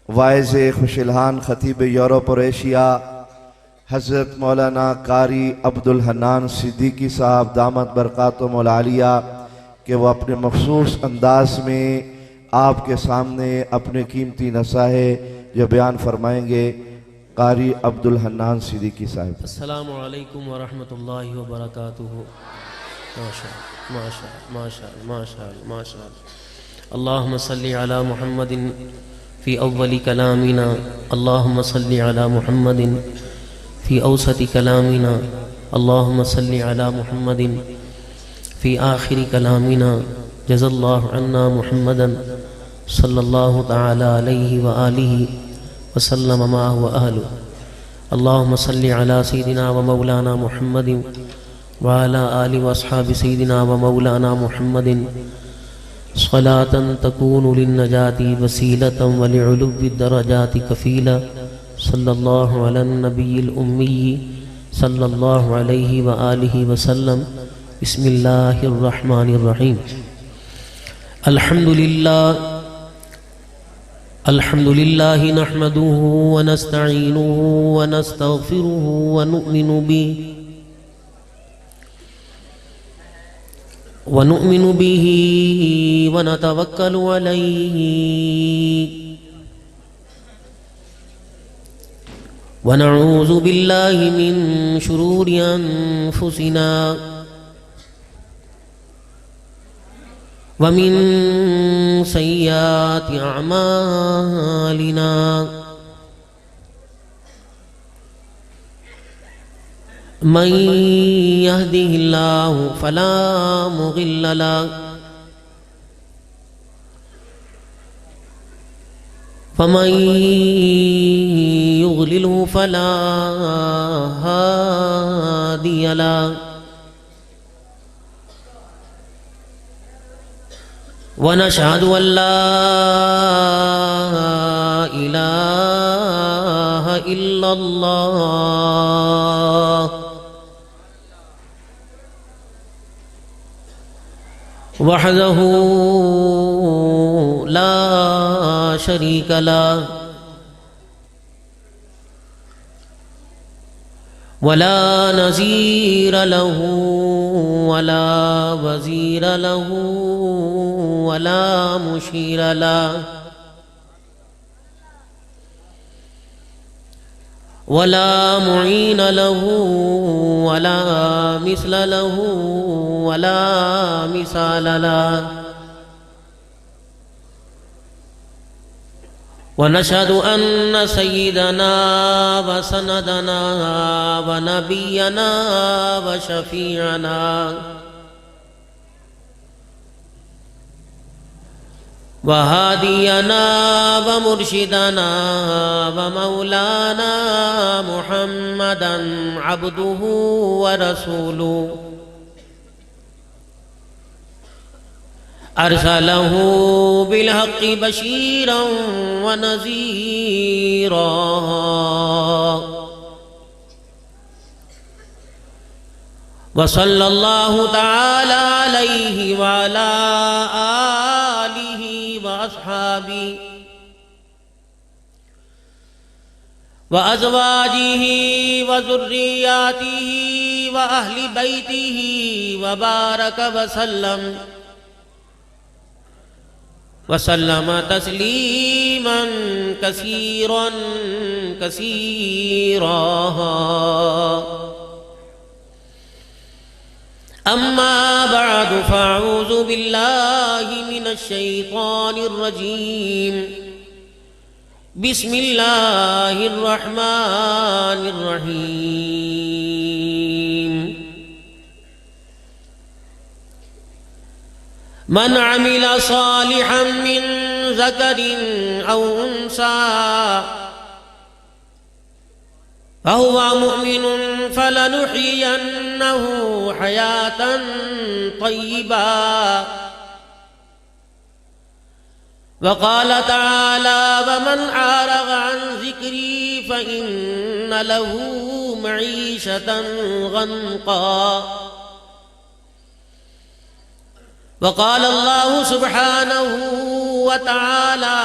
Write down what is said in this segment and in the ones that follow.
واعظ خوشلحان خطیب یورپ اور ایشیا حضرت مولانا قاری عبدالحنان صدیقی صاحب دامت برکاتہم العالیہ کہ وہ اپنے مخصوص انداز میں آپ کے سامنے اپنے قیمتی نصائح جو بیان فرمائیں گے۔ قاری عبدالحنان صدیقی صاحب۔ السلام علیکم ورحمۃ اللہ وبرکاتہ۔ ماشاء اللہ۔ اللہم صلی علی محمد فی اول کلامنا، اللہم صلی علی محمد فی اوسط کلامنا، اللہم صلی علی محمد فی آخر کلامنا، جزا اللہ عنا محمدا صلی اللہ تعالی علیہ وآلہ وسلم معہ وآلہ۔ اللہم صلی علی سیدنا و مولانا محمد وعلی آل واصحاب سیدنا و مولانا محمد صلاة تکون للنجاة وسیلة ولعلو الدرجات کفیلا، صلی اللہ علی النبی الامی صلی اللہ علیہ وآلہ وسلم۔ بسم اللہ الرحمن الرحیم۔ الحمد للہ نحمده ونستعینه ونستغفره ونؤمن به ونتوکل علیہ ونعوذ باللہ من شرور انفسنا ومن سیئات اعمالنا، من يهده الله فلا مضل له ومن يضلله فلا هادي له، ونشهد أن لا إله إلا الله وحده لا شريك له، ولا نظير له ولا وزير له ولا مشير له ولا معين له ولا مثل له ولا مثال له، ونشهد أن سيدنا وسندنا ونبينا وشفيعنا وهادينا ومرشدنا ومولانا محمدا عبده ورسوله، أرسله بالحق بشيرا ونذيرا، وصلى الله تعالى عليه وعلى آله وأصحابه وأزواجه وذرياته وأهل بيته وبارك وسلم تسليما كثيرا أما بعد، فأعوذ بالله من الشيطان الرجيم، بسم الله الرحمن الرحيم۔ من عمل صالحا من ذكر أو أنثى فهو مؤمن فلنحيينه حياة طيبة، وقال تعالى: ومن أعرض عن ذكري فإن له معيشة ضنكا، وقال الله سبحانه وتعالى: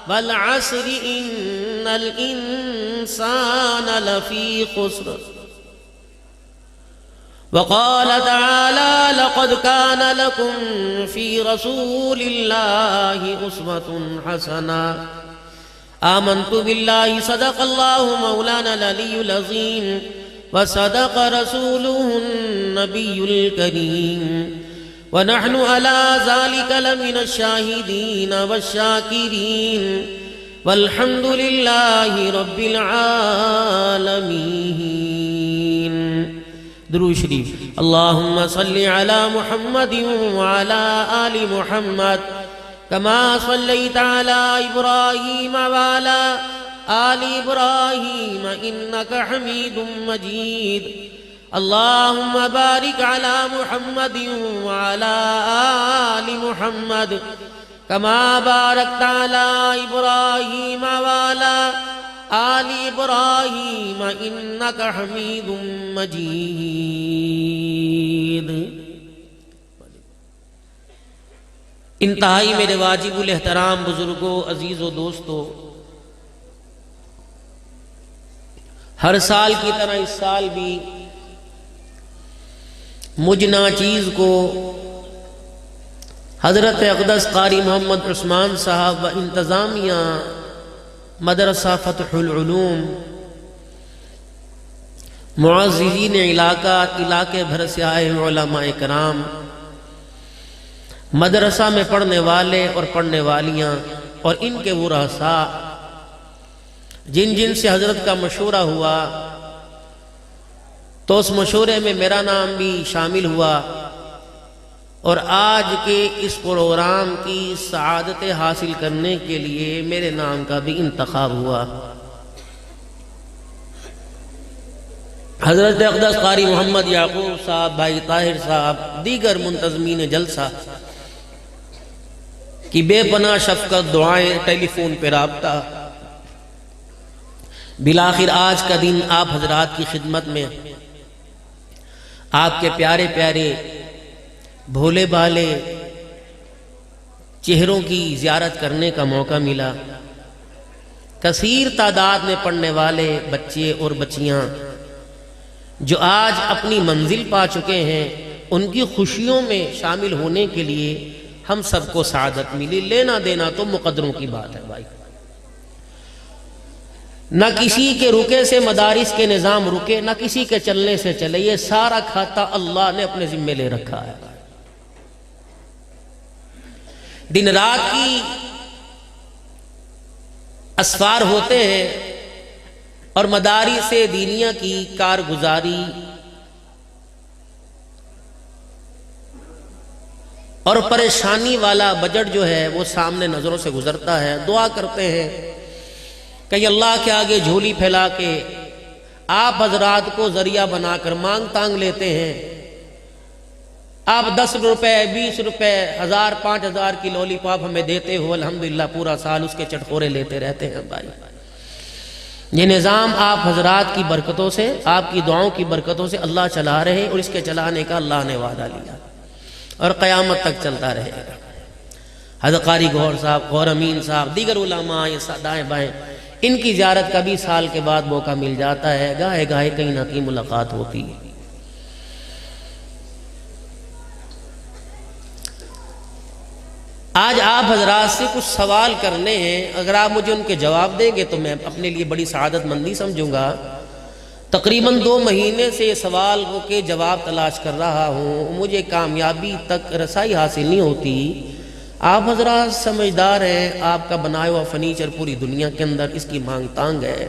والعصر إن الإنسان لفي خسر وقال تعالى لقد كان لكم في رسول الله أسوة حسنة آمنت بالله صدق الله مولانا العلي العظيم وصدق رسوله النبي الكريم ونحن على ذلك لمن الشاهدين والشاكرين والحمد لله رب العالمين. درود شریف. اللهم صل على محمد وعلى آل محمد كما صليت على إبراهيم وعلى آل إبراهيم إنك حميد مجيد. اللهم بارك على محمد وعلى آل محمد كما باركت على إبراهيم وعلى آل إبراهيم إنك حميد مجيد. انتہائی میرے واجب الاحترام بزرگوں، عزیز و دوستو، ہر سال کی طرح اس سال بھی مجھ ناچیز کو حضرت اقدس قاری محمد عثمان صاحب و انتظامیہ مدرسہ فتح العلوم، معززین علاقے بھر سے آئے علماء کرام، مدرسہ میں پڑھنے والے اور پڑھنے والیاں اور ان کے وہ رؤساء جن سے حضرت کا مشورہ ہوا تو اس مشورے میں میرا نام بھی شامل ہوا اور آج کے اس پروگرام کی سعادت حاصل کرنے کے لیے میرے نام کا بھی انتخاب ہوا. حضرت اقدس قاری محمد یعقوب صاحب، بھائی طاہر صاحب، دیگر منتظمین جلسہ کی بے پناہ شفقت، دعائیں، ٹیلی فون پہ رابطہ، بالآخر آج کا دن آپ حضرات کی خدمت میں آپ کے پیارے پیارے بھولے بھالے چہروں کی زیارت کرنے کا موقع ملا. کثیر تعداد میں پڑھنے والے بچے اور بچیاں جو آج اپنی منزل پا چکے ہیں، ان کی خوشیوں میں شامل ہونے کے لیے ہم سب کو سعادت ملی. لینا دینا تو مقدروں کی بات ہے بھائی. نہ کسی کے رکے سے مدارس کے نظام رکے، نہ کسی کے چلنے سے چلے. یہ سارا کھاتا اللہ نے اپنے ذمے لے رکھا ہے. دن رات کی اسفار ہوتے ہیں اور مدارس دینیہ کی کارگزاری اور پریشانی والا بجٹ جو ہے وہ سامنے نظروں سے گزرتا ہے. دعا کرتے ہیں کہ اللہ کے آگے جھولی پھیلا کے آپ حضرات کو ذریعہ بنا کر مانگ تانگ لیتے ہیں. آپ 10 روپے 20 روپے 1000 5000 کی لولی پاپ ہمیں دیتے ہو، الحمدللہ پورا سال اس کے چٹخورے لیتے رہتے ہیں بھائی. یہ نظام آپ حضرات کی برکتوں سے، آپ کی دعاؤں کی برکتوں سے اللہ چلا رہے اور اس کے چلانے کا اللہ نے وعدہ لیا اور قیامت تک چلتا رہے گا. حضرت قاری گوھر صاحب، غور امین صاحب، دیگر علماء یہ دائیں بائیں، ان کی زیارت کا بھی سال کے بعد موقع مل جاتا ہے. گاہے گاہے کہیں نہ کہیں ملاقات ہوتی ہے. آج آپ حضرات سے کچھ سوال کرنے ہیں. اگر آپ مجھے ان کے جواب دیں گے تو میں اپنے لیے بڑی سعادت مندی سمجھوں گا. تقریباً 2 مہینے سے یہ سوال کے جواب تلاش کر رہا ہوں، مجھے کامیابی تک رسائی حاصل نہیں ہوتی. آپ حضرات سمجھدار ہیں، آپ کا بنایا ہوا فرنیچر پوری دنیا کے اندر اس کی مانگ تانگ ہے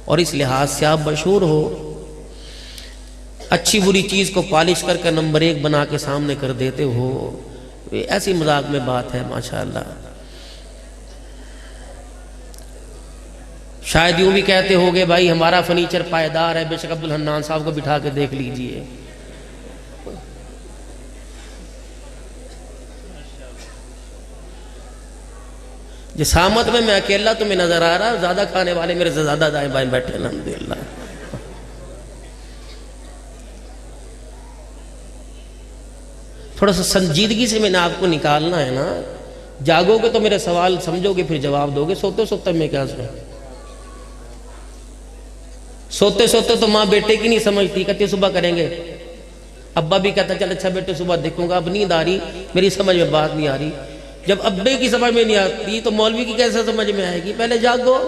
اور اس لحاظ سے آپ مشہور ہو. اچھی بری چیز کو پالش کر کے نمبر 1 بنا کے سامنے کر دیتے ہو. ایسی مذاق میں بات ہے ماشاءاللہ. شاید یوں بھی کہتے ہوگے بھائی ہمارا فرنیچر پائیدار ہے، بے شک عبدالحنان صاحب کو بٹھا کے دیکھ لیجئے. جسامت میں اکیلا تمہیں نظر آ رہا، زیادہ کھانے والے میرے سے زیادہ دائیں بائیں بیٹھے الحمدللہ. تھوڑا سا سنجیدگی سے میں نے آپ کو نکالنا ہے نا. جاگو گے تو میرے سوال سمجھو گے پھر جواب دو گے، سوتے سوتے میں کیا سمجھ، سوتے سوتے تو ماں بیٹے کی نہیں سمجھتی، کہتی صبح کریں گے، ابا بھی کہتا چل اچھا بیٹے صبح دیکھوں گا، اب نیند آ رہی، میری سمجھ میں بات نہیں آ رہی۔ جب ابے کی سمجھ میں نہیں آتی تو مولوی کی کیسے سمجھ میں آئے گی؟ پہلے جاگو۔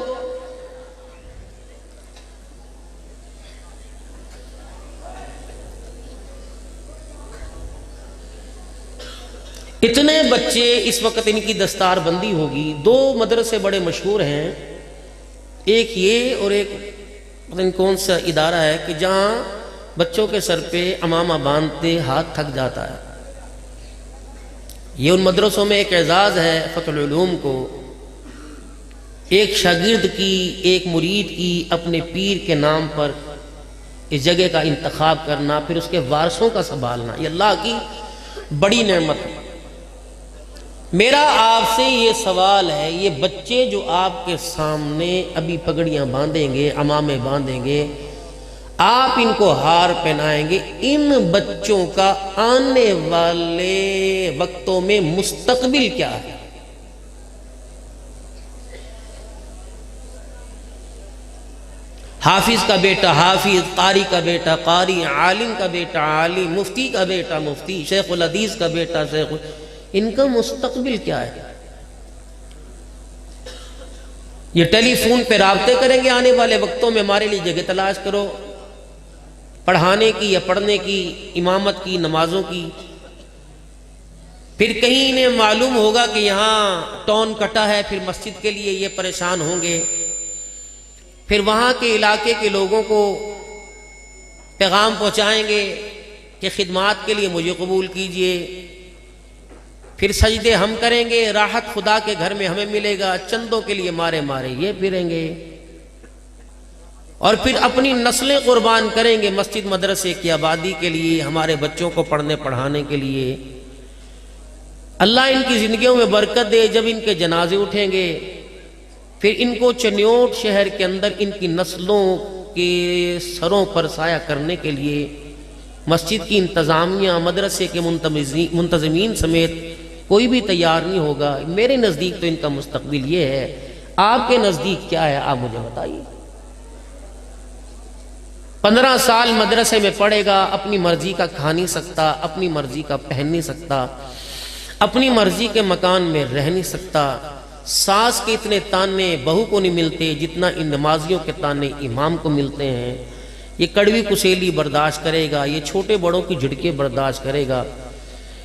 اتنے بچے اس وقت ان کی دستار بندی ہوگی، دو مدرسے بڑے مشہور ہیں، ایک یہ اور ایک پتہ نہیں کون سا ادارہ ہے کہ جہاں بچوں کے سر پہ عمامہ باندھتے ہاتھ تھک جاتا ہے۔ یہ ان مدرسوں میں ایک اعزاز ہے فتح العلوم کو، ایک شاگرد کی، ایک مرید کی اپنے پیر کے نام پر اس جگہ کا انتخاب کرنا، پھر اس کے وارثوں کا سنبھالنا، یہ اللہ کی بڑی نعمت ہے۔ میرا آپ سے یہ سوال ہے، یہ بچے جو آپ کے سامنے ابھی پگڑیاں باندھیں گے، عمامے باندھیں گے، آپ ان کو ہار پہنائیں گے، ان بچوں کا آنے والے وقتوں میں مستقبل کیا ہے؟ حافظ کا بیٹا حافظ، قاری کا بیٹا قاری، عالم کا بیٹا عالم، مفتی کا بیٹا مفتی، شیخ الحدیث کا بیٹا شیخ، ان کا مستقبل کیا ہے؟ یہ ٹیلی فون پہ رابطے کریں گے آنے والے وقتوں میں، ہمارے لیے جگہ تلاش کرو پڑھانے کی یا پڑھنے کی، امامت کی، نمازوں کی۔ پھر کہیں انہیں معلوم ہوگا کہ یہاں ٹون کٹا ہے، پھر مسجد کے لیے یہ پریشان ہوں گے، پھر وہاں کے علاقے کے لوگوں کو پیغام پہنچائیں گے کہ خدمات کے لیے مجھے قبول کیجئے، پھر سجدے ہم کریں گے، راحت خدا کے گھر میں ہمیں ملے گا، چندوں کے لیے مارے مارے یہ پھریں گے، اور پھر اپنی نسلیں قربان کریں گے مسجد مدرسے کی آبادی کے لیے، ہمارے بچوں کو پڑھنے پڑھانے کے لیے۔ اللہ ان کی زندگیوں میں برکت دے۔ جب ان کے جنازے اٹھیں گے، پھر ان کو چنیوٹ شہر کے اندر ان کی نسلوں کے سروں پر سایہ کرنے کے لیے مسجد کی انتظامیہ، مدرسے کے منتظمین سمیت کوئی بھی تیار نہیں ہوگا۔ میرے نزدیک تو ان کا مستقبل یہ ہے، آپ کے نزدیک کیا ہے؟ آپ مجھے بتائیے۔ 15 سال مدرسے میں پڑھے گا، اپنی مرضی کا کھا نہیں سکتا، اپنی مرضی کا پہن نہیں سکتا، اپنی مرضی کے مکان میں رہ نہیں سکتا، ساس کے اتنے تانے بہو کو نہیں ملتے جتنا ان نمازیوں کے تانے امام کو ملتے ہیں۔ یہ کڑوی کسیلی برداشت کرے گا، یہ چھوٹے بڑوں کی جھڑکیں برداشت کرے گا،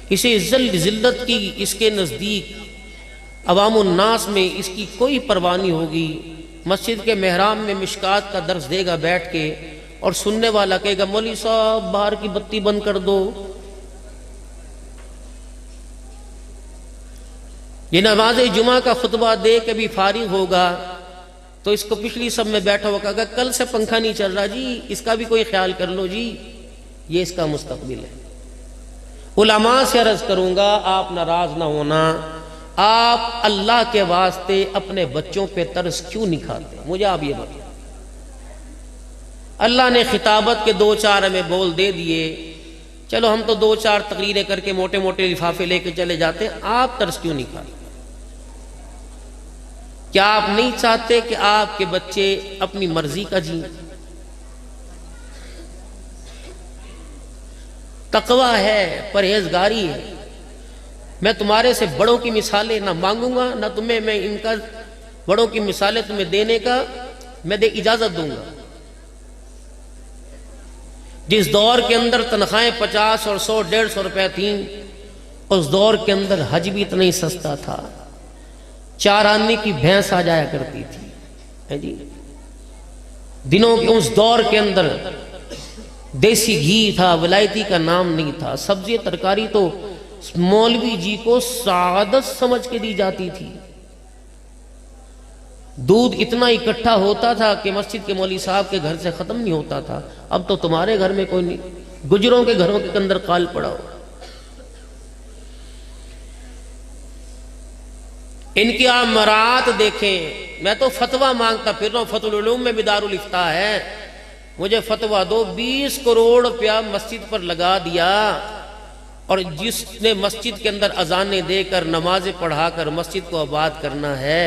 اسے ذلت کی اس کے نزدیک عوام الناس میں اس کی کوئی پرواہ نہیں ہوگی۔ مسجد کے محراب میں مشکات کا درس دے گا بیٹھ کے، اور سننے والا کہے گا مولوی صاحب باہر کی بتی بند کر دو۔ یہ نماز جمعہ کا خطبہ دے کے بھی فارغ ہوگا تو اس کو پچھلی سب میں بیٹھا ہوا کہا کل سے پنکھا نہیں چل رہا جی، اس کا بھی کوئی خیال کر لو جی، یہ اس کا مستقبل ہے۔ علماء سے عرض کروں گا آپ ناراض نہ ہونا، آپ اللہ کے واسطے اپنے بچوں پہ ترس کیوں نہیں کھاتے؟ مجھے آپ یہ بتائیں۔ اللہ نے خطابت کے 2-4 ہمیں بول دے دیے، چلو ہم تو 2-4 تقریریں کر کے موٹے موٹے لفافے لے کے چلے جاتے ہیں، آپ ترس کیوں نہیں کھاتے؟ کیا آپ نہیں چاہتے کہ آپ کے بچے اپنی مرضی کا جئیں؟ تقوی ہے، پرہیزگاری ہے۔ میں تمہارے سے بڑوں کی مثالیں نہ مانگوں گا، نہ تمہیں میں ان کا بڑوں کی مثالیں تمہیں دینے کا میں اجازت دوں گا۔ جس دور کے اندر تنخواہیں 50 اور 100 150 روپے تھیں، اس دور کے اندر حج بھی اتنا ہی سستا تھا، 4 آنے کی بھینس آ جایا کرتی تھی جی۔ دنوں کے اس دور کے اندر دیسی گھی تھا، ولایتی کا نام نہیں تھا، سبزی ترکاری تو مولوی جی کو سعادت سمجھ کے دی جاتی تھی۔ دودھ اتنا اکٹھا ہوتا تھا کہ مسجد کے مولوی صاحب کے گھر سے ختم نہیں ہوتا تھا۔ اب تو تمہارے گھر میں کوئی نہیں، گجروں کے گھروں کے اندر قال پڑا ہو۔ ان کی آپ مراعات دیکھیں، میں تو فتویٰ مانگتا پھر رہا ہوں، فتح العلوم میں بھی دارالافتاء ہے، مجھے فتویٰ دو۔ 20 کروڑ روپیہ مسجد پر لگا دیا، اور جس نے مسجد کے اندر اذانیں دے کر نمازیں پڑھا کر مسجد کو آباد کرنا ہے،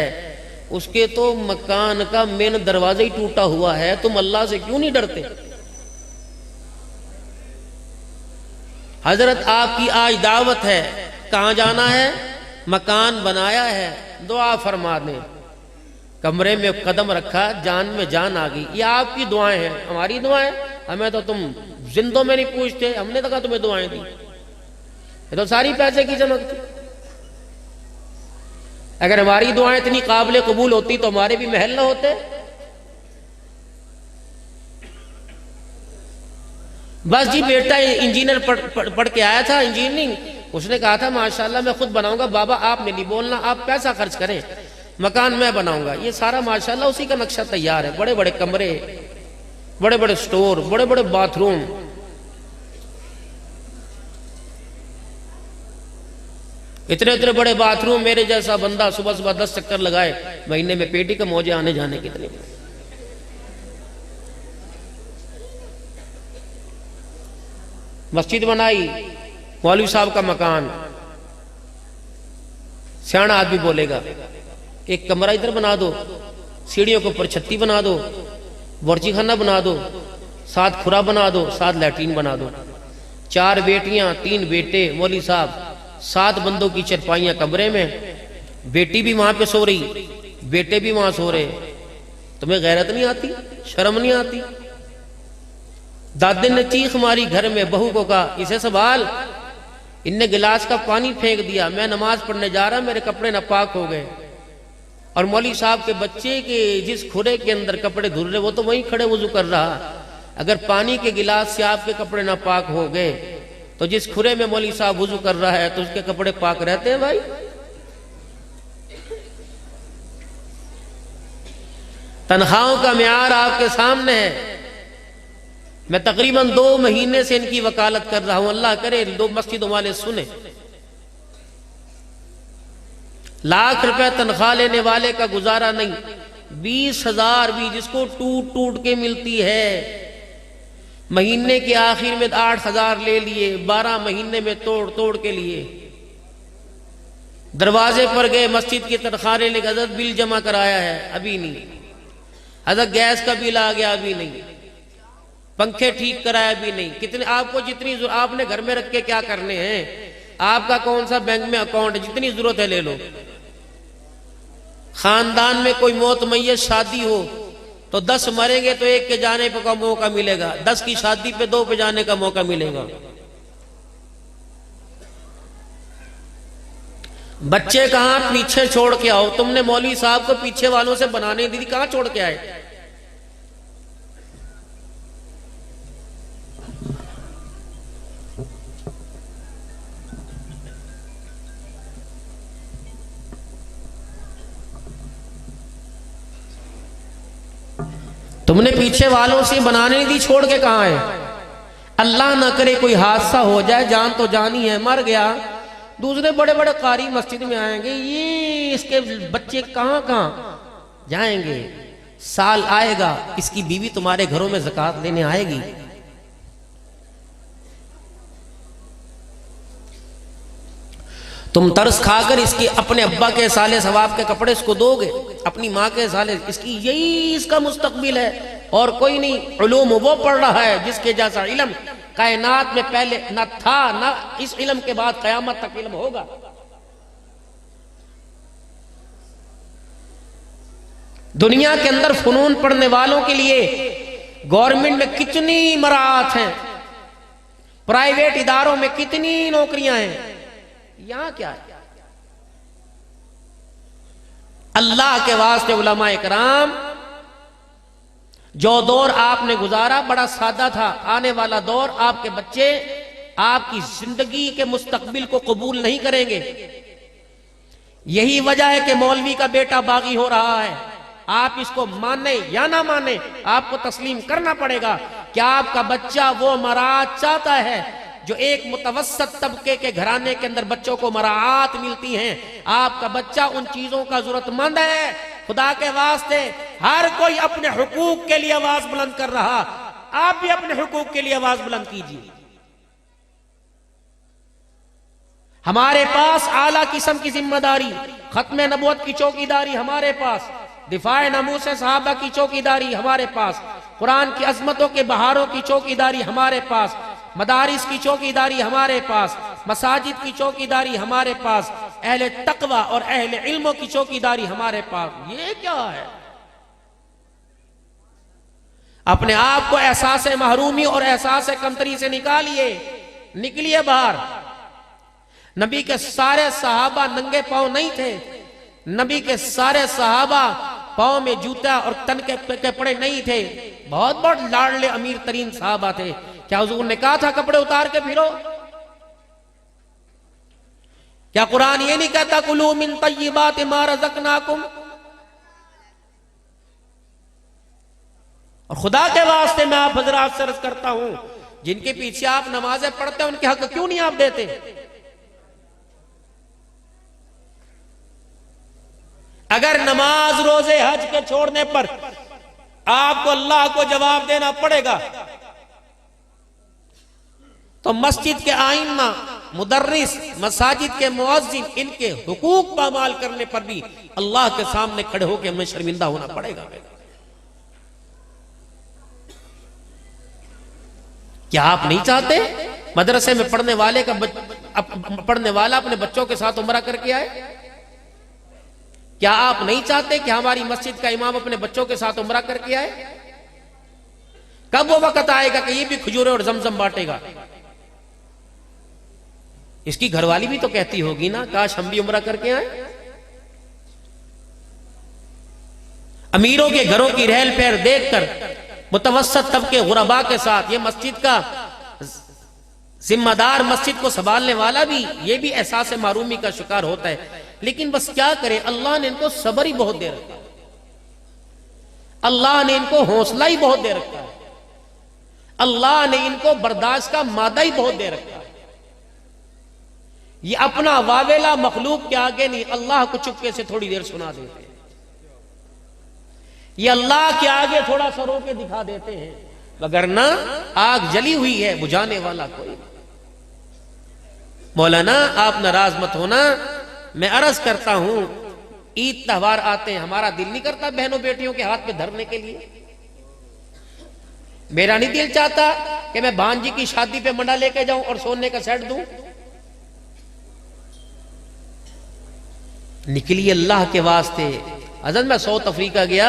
اس کے تو مکان کا مین دروازہ ہی ٹوٹا ہوا ہے، تم اللہ سے کیوں نہیں ڈرتے؟ حضرت آپ کی آج دعوت ہے، کہاں جانا ہے؟ مکان بنایا ہے، دعا فرما دیں۔ کمرے میں قدم رکھا، جان میں جان آ گئی۔ یہ آپ کی دعائیں ہیں، ہماری دعائیں؟ ہمیں تو تم زندوں میں نہیں پوچھتے، ہم نے تو کہا تمہیں دعائیں دی، یہ تو ساری پیسے کی چمک تھی۔ اگر ہماری دعائیں اتنی قابل قبول ہوتی تو ہمارے بھی محل نہ ہوتے۔ بس جی بیٹا انجینئر پڑھ کے آیا تھا انجینئرنگ، اس نے کہا تھا ماشاءاللہ میں خود بناؤں گا۔ بابا آپ نے نہیں بولنا، آپ پیسہ خرچ کریں، مکان میں بناؤں گا۔ یہ سارا ماشاءاللہ اسی کا نقشہ تیار ہے، بڑے بڑے کمرے، بڑے بڑے سٹور، بڑے بڑے باتھ روم۔ اتنے بڑے باتھ روم، میرے جیسا بندہ صبح صبح 10 چکر لگائے، مہینے میں پیٹی کا موجے آنے جانے کتنے۔ مسجد بنائی، مولوی صاحب کا مکان، سیاڑا آدمی بولے گا ایک کمرہ ادھر بنا دو، سیڑھیوں کے اوپر چھتی بنا دو، ورچی خانہ بنا دو، 7 کھرا بنا دو، 7 لیٹرین بنا دو، 4 بیٹیاں 3 بیٹے، مولوی صاحب 7 بندوں کی چرپائیاں کمرے میں، بیٹی بھی وہاں پہ سو رہی، بیٹے بھی وہاں سو رہے۔ تمہیں غیرت نہیں آتی؟ شرم نہیں آتی؟ دادے نے چیخ ماری گھر میں، بہو کو کہا اسے سنبھال، ان نے گلاس کا پانی پھینک دیا، میں نماز پڑھنے جا رہا، میرے کپڑے ناپاک ہو گئے۔ اور مولوی صاحب کے بچے کے جس کھرے کے اندر کپڑے دھل رہے وہ تو وہیں کھڑے وضو کر رہا۔ اگر پانی کے گلاس سے آپ کے کپڑے ناپاک ہو گئے تو جس کھرے میں مولوی صاحب وضو کر رہا ہے تو اس کے کپڑے پاک رہتے ہیں بھائی؟ تنخواہوں کا معیار آپ کے سامنے ہے۔ میں تقریباً 2 مہینے سے ان کی وکالت کر رہا ہوں، اللہ کرے 2 مسجدوں والے سنیں۔ لاکھ روپے تنخواہ لینے والے کا گزارا نہیں، 20,000 بھی جس کو ٹوٹ کے ملتی ہے، مہینے کے آخر میں 8,000 لے لیے، 12 مہینے میں توڑ کے لیے۔ دروازے پر گئے، مسجد کی تنخواہ لینے کا حضرت بل جمع کرایا ہے، ابھی نہیں۔ حضرت گیس کا بل آ گیا، ابھی نہیں۔ پنکھے ٹھیک کرایا بھی نہیں۔ کتنے آپ کو جتنی آپ نے گھر میں رکھ کے کیا کرنے ہیں؟ آپ کا کون سا بینک میں اکاؤنٹ ہے؟ جتنی ضرورت ہے لے لو۔ خاندان میں کوئی موت میت شادی ہو تو 10 مریں گے تو 1 کے جانے کا موقع ملے گا، 10 کی شادی پہ 2 پہ جانے کا موقع ملے گا۔ بچے کہاں پیچھے چھوڑ کے آؤ؟ تم نے مولوی صاحب کو پیچھے والوں سے بنانے دی، کہاں چھوڑ کے آئے؟ تم نے پیچھے والوں سے بنانے دی، چھوڑ کے کہاں ہے؟ اللہ نہ کرے کوئی حادثہ ہو جائے، جان تو جانی ہے، مر گیا، دوسرے بڑے بڑے قاری مسجد میں آئیں گے، یہ اس کے بچے کہاں جائیں گے؟ سال آئے گا، اس کی بیوی تمہارے گھروں میں زکوٰۃ لینے آئے گی۔ تم ترس کھا کر اس کے اپنے ابا کے سالے ثواب کے کپڑے اس کو دو گے، اپنی ماں کے سالے، اس کی یہی اس کا مستقبل ہے اور کوئی نہیں۔ علوم وہ پڑھ رہا ہے جس کے جیسا علم کائنات میں پہلے نہ تھا، نہ اس علم کے بعد قیامت تک علم ہوگا۔ دنیا کے اندر فنون پڑھنے والوں کے لیے گورنمنٹ میں کتنی مراعات ہیں، پرائیویٹ اداروں میں کتنی نوکریاں ہیں، یہاں کیا ہے؟ اللہ کے واسطے علماء کرام، جو دور آپ نے گزارا بڑا سادہ تھا، آنے والا دور آپ کے بچے آپ کی زندگی کے مستقبل کو قبول نہیں کریں گے۔ یہی وجہ ہے کہ مولوی کا بیٹا باغی ہو رہا ہے۔ آپ اس کو مانے یا نہ مانے، آپ کو تسلیم کرنا پڑے گا کہ آپ کا بچہ وہ مراعات چاہتا ہے جو ایک متوسط طبقے کے گھرانے کے اندر بچوں کو مراعات ملتی ہیں۔ آپ کا بچہ ان چیزوں کا ضرورت مند ہے۔ خدا کے واسطے ہر کوئی اپنے حقوق کے لیے آواز بلند کر رہا، آپ بھی اپنے حقوق کے لیے آواز بلند کیجیے۔ ہمارے پاس اعلیٰ قسم کی ذمہ داری، ختم نبوت کی چوکیداری ہمارے پاس، دفاع ناموس صحابہ کی چوکیداری ہمارے پاس، قرآن کی عظمتوں کے بہاروں کی چوکیداری ہمارے پاس، مدارس کی چوکیداری ہمارے پاس، مساجد کی چوکیداری ہمارے پاس، اہل تقوی اور اہل علموں کی چوکیداری ہمارے پاس۔ یہ کیا ہے؟ اپنے آپ کو احساس محرومی اور احساس کمتری سے نکلیے باہر۔ نبی کے سارے صحابہ ننگے پاؤں نہیں تھے، نبی کے سارے صحابہ پاؤں میں جوتا اور تن کے کپڑے نہیں تھے، بہت بہت لاڈلے امیر ترین صحابہ تھے۔ کیا حضور نے کہا تھا کپڑے اتار کے پھرو؟ کیا قرآن یہ نہیں کہتا کلوا من طیبات ما رزقناکم؟ اور خدا کے واسطے میں آپ حضرات سے عرض کرتا ہوں، جن کے پیچھے آپ نمازیں پڑھتے ہیں ان کے حق کیوں نہیں آپ دیتے؟ اگر نماز روزے حج کے چھوڑنے پر آپ کو اللہ کو جواب دینا پڑے گا تو مسجد کے ائمہ، مدرس، مساجد کے مؤذن، ان کے حقوق پامال کرنے پر بھی اللہ کے سامنے کھڑے ہو کے ہمیں شرمندہ ہونا پڑے گا۔ کیا آپ نہیں چاہتے مدرسے میں پڑھنے والا اپنے بچوں کے ساتھ عمرہ کر کے آئے؟ کیا آپ نہیں چاہتے کہ ہماری مسجد کا امام اپنے بچوں کے ساتھ عمرہ کر کے آئے؟ کب وہ وقت آئے گا کہ یہ بھی کھجورے اور زمزم بانٹے گا؟ اس کی گھر والی بھی تو کہتی ہوگی نا، کاش ہم بھی عمرہ کر کے آئیں۔ امیروں کے گھروں کی رہل پہل دیکھ کر متوسط طبقے غرباء کے ساتھ یہ مسجد کا ذمہ دار، مسجد کو سنبھالنے والا بھی یہ بھی احساس محرومی کا شکار ہوتا ہے۔ لیکن بس کیا کرے، اللہ نے ان کو صبر ہی بہت دے رکھا ہے، اللہ نے ان کو حوصلہ ہی بہت دے رکھا ہے، اللہ نے ان کو برداشت کا مادہ ہی بہت دے رکھا ہے۔ یہ اپنا واویلا مخلوق کے آگے نہیں، اللہ کو چپکے سے تھوڑی دیر سنا دیتے ہیں، یہ اللہ کے آگے تھوڑا سا رو کے دکھا دیتے ہیں، وگرنہ آگ جلی ہوئی ہے، بجھانے والا کوئی نہیں۔ مولانا آپ ناراض مت ہونا، میں عرض کرتا ہوں عید تہوار آتے ہیں، ہمارا دل نہیں کرتا بہنوں بیٹیوں کے ہاتھ پہ دھرنے کے لیے؟ میرا نہیں دل چاہتا کہ میں بھانجی کی شادی پہ منڈا لے کے جاؤں اور سونے کا سیٹ دوں؟ نکلی اللہ کے واسطے۔ حضرت میں ساؤتھ افریقہ گیا،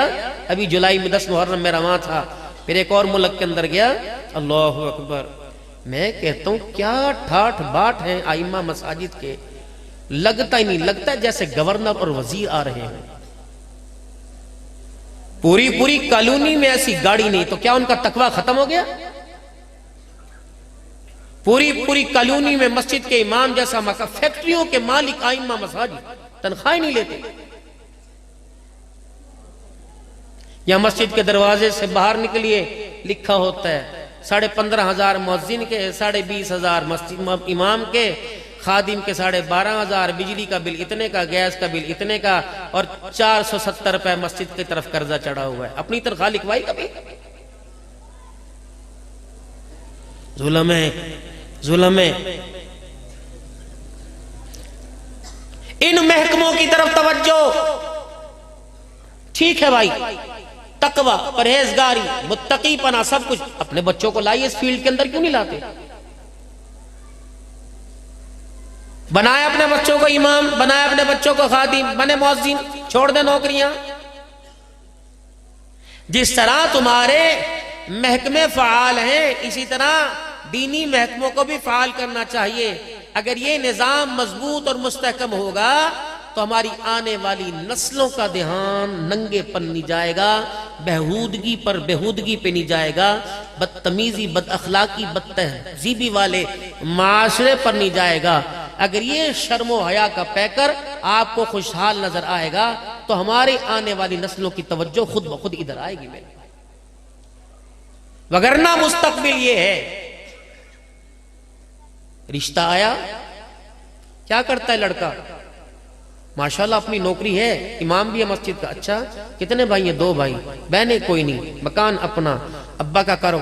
ابھی جولائی میں 10 محرم میں رواں تھا، پھر ایک اور ملک کے اندر گیا، اللہ اکبر، میں کہتا ہوں کیا ٹھاٹ باٹ ہیں ائمہ مساجد کے، لگتا ہی نہیں، لگتا ہے جیسے گورنر اور وزیر آ رہے ہیں۔ پوری کالونی میں ایسی گاڑی نہیں، تو کیا ان کا تقوی ختم ہو گیا؟ پوری کالونی میں مسجد کے امام جیسا مقام، فیکٹریوں کے مالک ائمہ مساجد تنخواہ نہیں لیتے۔ یا مسجد کے دروازے سے باہر نکلیے، لکھا ہوتا ہے 15,500 مؤذن کے، 20,500 امام کے، خادم کے 12,500، بجلی کا بل اتنے کا، گیس کا بل اتنے کا، اور 470 روپے مسجد کی طرف قرضہ چڑھا ہوا ہے۔ اپنی تنخواہ لکھوائی کبھی؟ ظلم ہے، ظلم ہے۔ ان محکموں کی طرف توجہ، ٹھیک ہے بھائی، تقوی، پرہیزگاری، متقی پنا، سب کچھ اپنے بچوں کو لائیے، اس فیلڈ کے اندر کیوں نہیں لاتے؟ بنائے اپنے بچوں کو امام، بنائے اپنے بچوں کو خادم، بنے مؤذن، چھوڑ دے نوکریاں۔ جس طرح تمہارے محکمے فعال ہیں، اسی طرح دینی محکموں کو بھی فعال کرنا چاہیے۔ اگر یہ نظام مضبوط اور مستحکم ہوگا تو ہماری آنے والی نسلوں کا دھیان ننگے پن نہیں جائے گا، بہودگی پر بہودگی پہ نہیں جائے گا، بدتمیزی، بد اخلاقی، بد تہذیبی والے معاشرے پر نہیں جائے گا۔ اگر یہ شرم و حیا کا پیکر آپ کو خوشحال نظر آئے گا تو ہمارے آنے والی نسلوں کی توجہ خود بخود ادھر آئے گی۔ وگرنہ مستقبل یہ ہے، رشتہ آیا، کیا کرتا ہے لڑکا؟ ماشاءاللہ اپنی نوکری ہے، امام بھی ہے مسجد کا، اچھا کتنے بھائی ہیں؟ 2 بھائی، بہنیں کوئی نہیں، مکان اپنا، ابا کا کرو،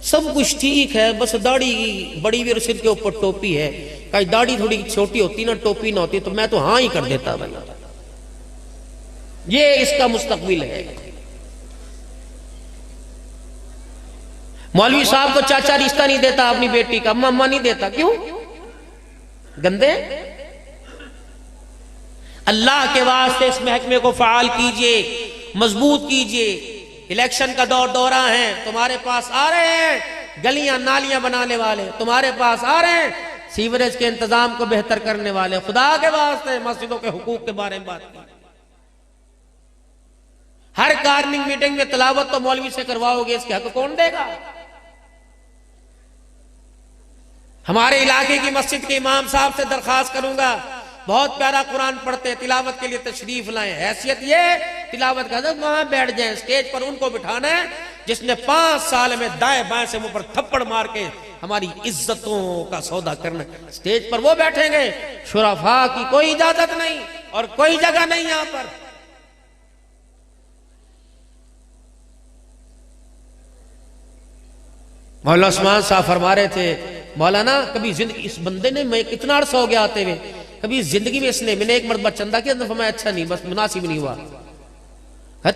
سب کچھ ٹھیک ہے، بس داڑھی بڑی بھی اور سر کے اوپر ٹوپی ہے، کہیں داڑھی تھوڑی چھوٹی ہوتی نا، ٹوپی نہ ہوتی تو میں تو ہاں ہی کر دیتا بھائی۔ یہ اس کا مستقبل ہے۔ مولوی صاحب کو چاچا رشتہ نہیں دیتا اپنی بیٹی کا، ماما نہیں دیتا، کیوں؟ گندے۔ اللہ کے واسطے اس محکمے کو فعال کیجئے، مضبوط کیجئے۔ الیکشن کا دورہ ہے، تمہارے پاس آ رہے ہیں گلیاں نالیاں بنانے والے، تمہارے پاس آ رہے ہیں سیوریج کے انتظام کو بہتر کرنے والے۔ خدا کے واسطے مسجدوں کے حقوق کے بارے میں بات کی۔ ہر کارننگ میٹنگ میں تلاوت تو مولوی سے کرواؤ گے، اس کے حق کون دے گا؟ ہمارے علاقے کی مسجد کے امام صاحب سے درخواست کروں گا، بہت پیارا قرآن پڑھتے، تلاوت کے لیے تشریف لائیں۔ حیثیت یہ تلاوت کا وہاں بیٹھ جائیں، سٹیج پر ان کو بٹھانا ہے جس نے 5 سال میں دائیں بائیں سے منہ پر تھپڑ مار کے ہماری عزتوں کا سودا کرنا، سٹیج پر وہ بیٹھیں گے۔ شرفاء کی کوئی اجازت نہیں اور کوئی جگہ نہیں یہاں پر۔ مولانا عثمان صاحب فرما رہے تھے، مولانا کبھی زندگی اس بندے نے، میں کتنا عرصہ ہو گیا آتے ہوئے، کبھی زندگی میں اس نے، میں نے ایک مرتبہ چندہ کیا، فرمایا اچھا نہیں، بس مناسب نہیں ہوا۔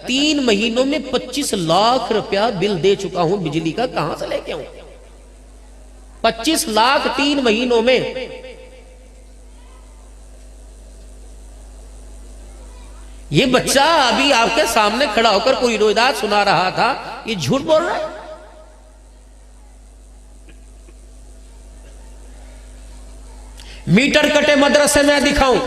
3 مہینوں میں 25 لاکھ روپیہ بل دے چکا ہوں بجلی کا، کہاں سے لے کے آؤں؟ 25 لاکھ 3 مہینوں میں۔ یہ بچہ ابھی آپ کے سامنے کھڑا ہو کر کوئی روایات سنا رہا تھا، یہ جھوٹ بول رہا ہے۔ میٹر کٹے مدرسے میں دکھاؤں،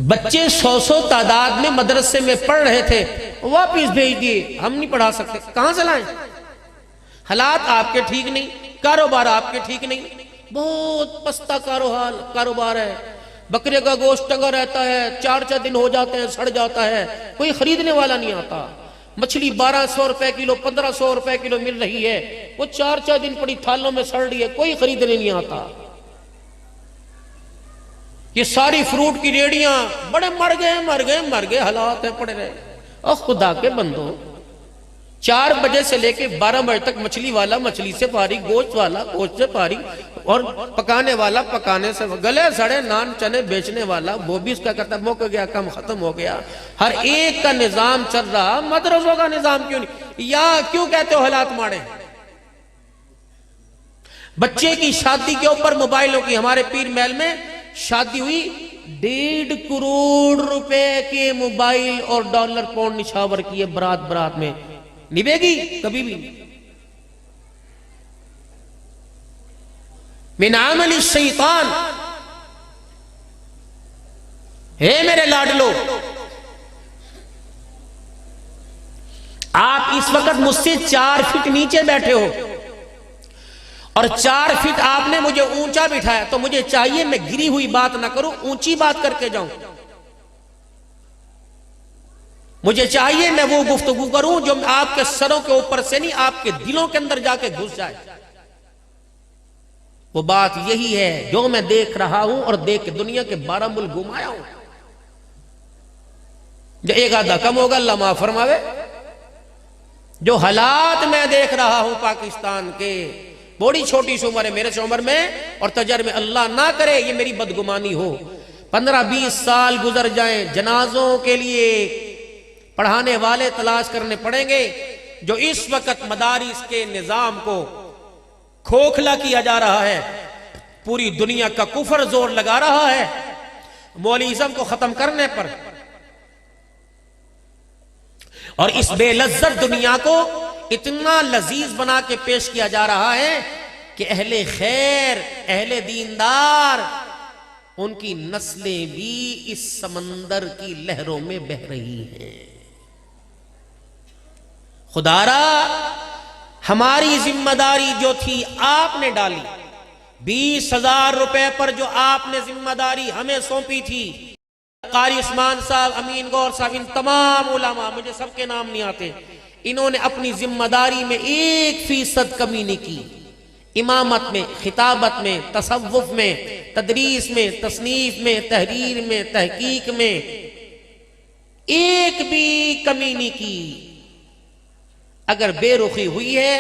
بچے 100 تعداد میں مدرسے میں پڑھ رہے تھے، واپس بھیج دیے، ہم نہیں پڑھا سکتے، کہاں سے لائیں؟ حالات آپ کے ٹھیک نہیں، کاروبار آپ کے ٹھیک نہیں، بہت پستہ کاروبار ہے، بکرے کا گوشت ٹنگا رہتا ہے، 4 دن ہو جاتے ہیں، سڑ جاتا ہے، کوئی خریدنے والا نہیں آتا۔ مچھلی 1200 روپے کلو، 1500 روپے کلو مل رہی ہے، وہ 4 دن پڑی تھالوں میں سڑ رہی ہے، کوئی خریدنے نہیں آتا۔ یہ ساری فروٹ کی ریڑیاں بڑے مر گئے حالات ہیں پڑے رہے۔ اور خدا کے بندو، 4 بجے سے لے کے 12 بجے تک مچھلی والا مچھلی سے فارغ، گوشت والا گوشت سے فارغ، اور پکانے والا پکانے سے، گلے سڑے نان چنے بیچنے والا وہ بھی اس کا کرتا، موقع گیا کم ختم ہو گیا۔ ہر ایک کا نظام چل رہا، مدرسوں کا نظام کیوں نہیں؟ یا کیوں کہتے ہو حالات ماڑے؟ بچے کی شادی کے اوپر موبائلوں کی، ہمارے پیر محل میں شادی ہوئی، 1.5 کروڑ روپے کے موبائل اور ڈالر پاؤنڈ نشاور کیے برات میں، نبھے گی کبھی بھی؟ من عمل الشیطان۔ ہے میرے لاڈلو، آپ اس وقت مجھ سے 4 فٹ نیچے بیٹھے ہو اور 4 فٹ آپ نے مجھے اونچا بٹھایا، تو مجھے چاہیے میں گری ہوئی بات نہ کروں، اونچی بات کر کے جاؤں۔ مجھے چاہیے میں وہ گفتگو کروں جو آپ کے سروں کے اوپر سے نہیں، آپ کے دلوں کے اندر جا کے گھس جائے۔ وہ بات یہی ہے جو میں دیکھ رہا ہوں اور دیکھ کے دنیا کے 12 ملک گھمایا ہوں۔ جو ایک آدھا کم ہوگا اللہ معاف فرماوے۔ جو حالات میں دیکھ رہا ہوں پاکستان کے، بڑی چھوٹی سی عمر ہے میرے سے عمر میں، اور تجربے اللہ نہ کرے یہ میری بدگمانی ہو، 15-20 سال گزر جائیں، جنازوں کے لیے پڑھانے والے تلاش کرنے پڑیں گے۔ جو اس وقت مدارس کے نظام کو کھوکھلا کیا جا رہا ہے، پوری دنیا کا کفر زور لگا رہا ہے مولویزم کو ختم کرنے پر، اور اس بے لذت دنیا کو اتنا لذیذ بنا کے پیش کیا جا رہا ہے کہ اہل خیر، اہل دیندار، ان کی نسلیں بھی اس سمندر کی لہروں میں بہہ رہی ہیں۔ خدا را ہماری ذمہ داری جو تھی آپ نے ڈالی، 20,000 روپے پر جو آپ نے ذمہ داری ہمیں سونپی تھی، قاری عثمان صاحب، امین گور صاحب، ان تمام علماء، مجھے سب کے نام نہیں آتے، انہوں نے اپنی ذمہ داری میں 1% کمی نہیں کی۔ امامت میں، خطابت میں، تصوف میں، تدریس میں، تصنیف میں، تحریر میں، تحقیق میں، ایک بھی کمی نہیں کی۔ اگر بے رخی ہوئی ہے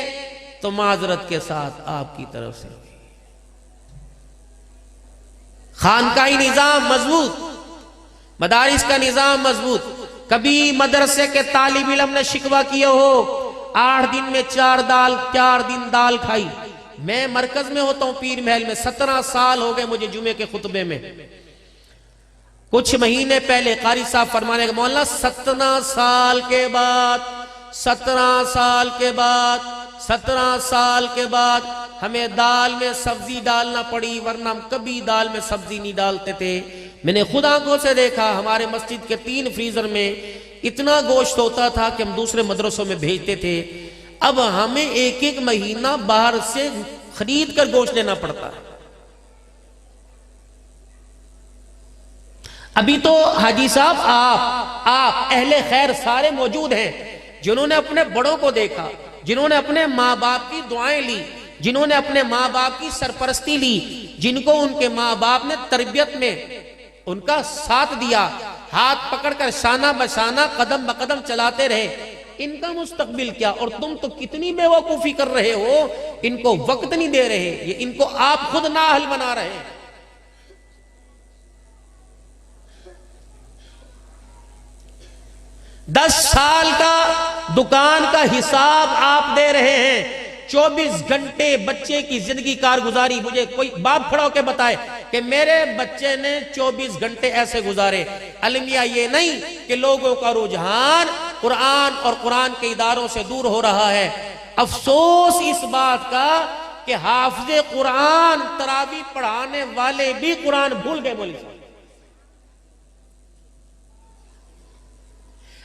تو معذرت کے ساتھ آپ کی طرف سے. خانقاہی نظام مضبوط، مدارس کا نظام مضبوط. کبھی مدرسے کے طالب علم نے شکوہ کیا ہو 8 دن میں 4 دن دال کھائی. میں مرکز میں ہوتا ہوں پیر محل میں، 17 سال ہو گئے مجھے جمعے کے خطبے میں. کچھ مہینے پہلے قاری صاحب فرمانے کا مولانا 17 سال کے بعد ہمیں دال میں سبزی ڈالنا پڑی، ورنہ ہم کبھی دال میں سبزی نہیں ڈالتے تھے. میں نے خود آنکھوں سے دیکھا ہمارے مسجد کے 3 فریزر میں اتنا گوشت ہوتا تھا کہ ہم دوسرے مدرسوں میں بھیجتے تھے. اب ہمیں ایک مہینہ باہر سے خرید کر گوشت لینا پڑتا ہے. ابھی تو حاجی صاحب آپ اہل خیر سارے موجود ہیں جنہوں نے اپنے بڑوں کو دیکھا، جنہوں نے اپنے ماں باپ کی دعائیں لی، جنہوں نے اپنے ماں باپ کی سرپرستی لی، جن کو ان کے ماں باپ نے تربیت میں ان کا ساتھ دیا، ہاتھ پکڑ کر شانہ بشانہ قدم بقدم چلاتے رہے. ان کا مستقبل کیا؟ اور تم تو کتنی بے وقوفی کر رہے ہو، ان کو وقت نہیں دے رہے، یہ ان کو آپ خود نااہل بنا رہے ہیں. دس سال کا دکان کا حساب آپ دے رہے ہیں. 24 گھنٹے بچے کی زندگی کارگزاری. مجھے کوئی باپ کھڑا ہو کے بتائے کہ میرے بچے نے 24 گھنٹے ایسے گزارے. المیہ یہ نہیں کہ لوگوں کا رجحان قرآن اور قرآن کے اداروں سے دور ہو رہا ہے. افسوس اس بات کا کہ حافظ قرآن تراویح پڑھانے والے بھی قرآن بھول گئے. بولے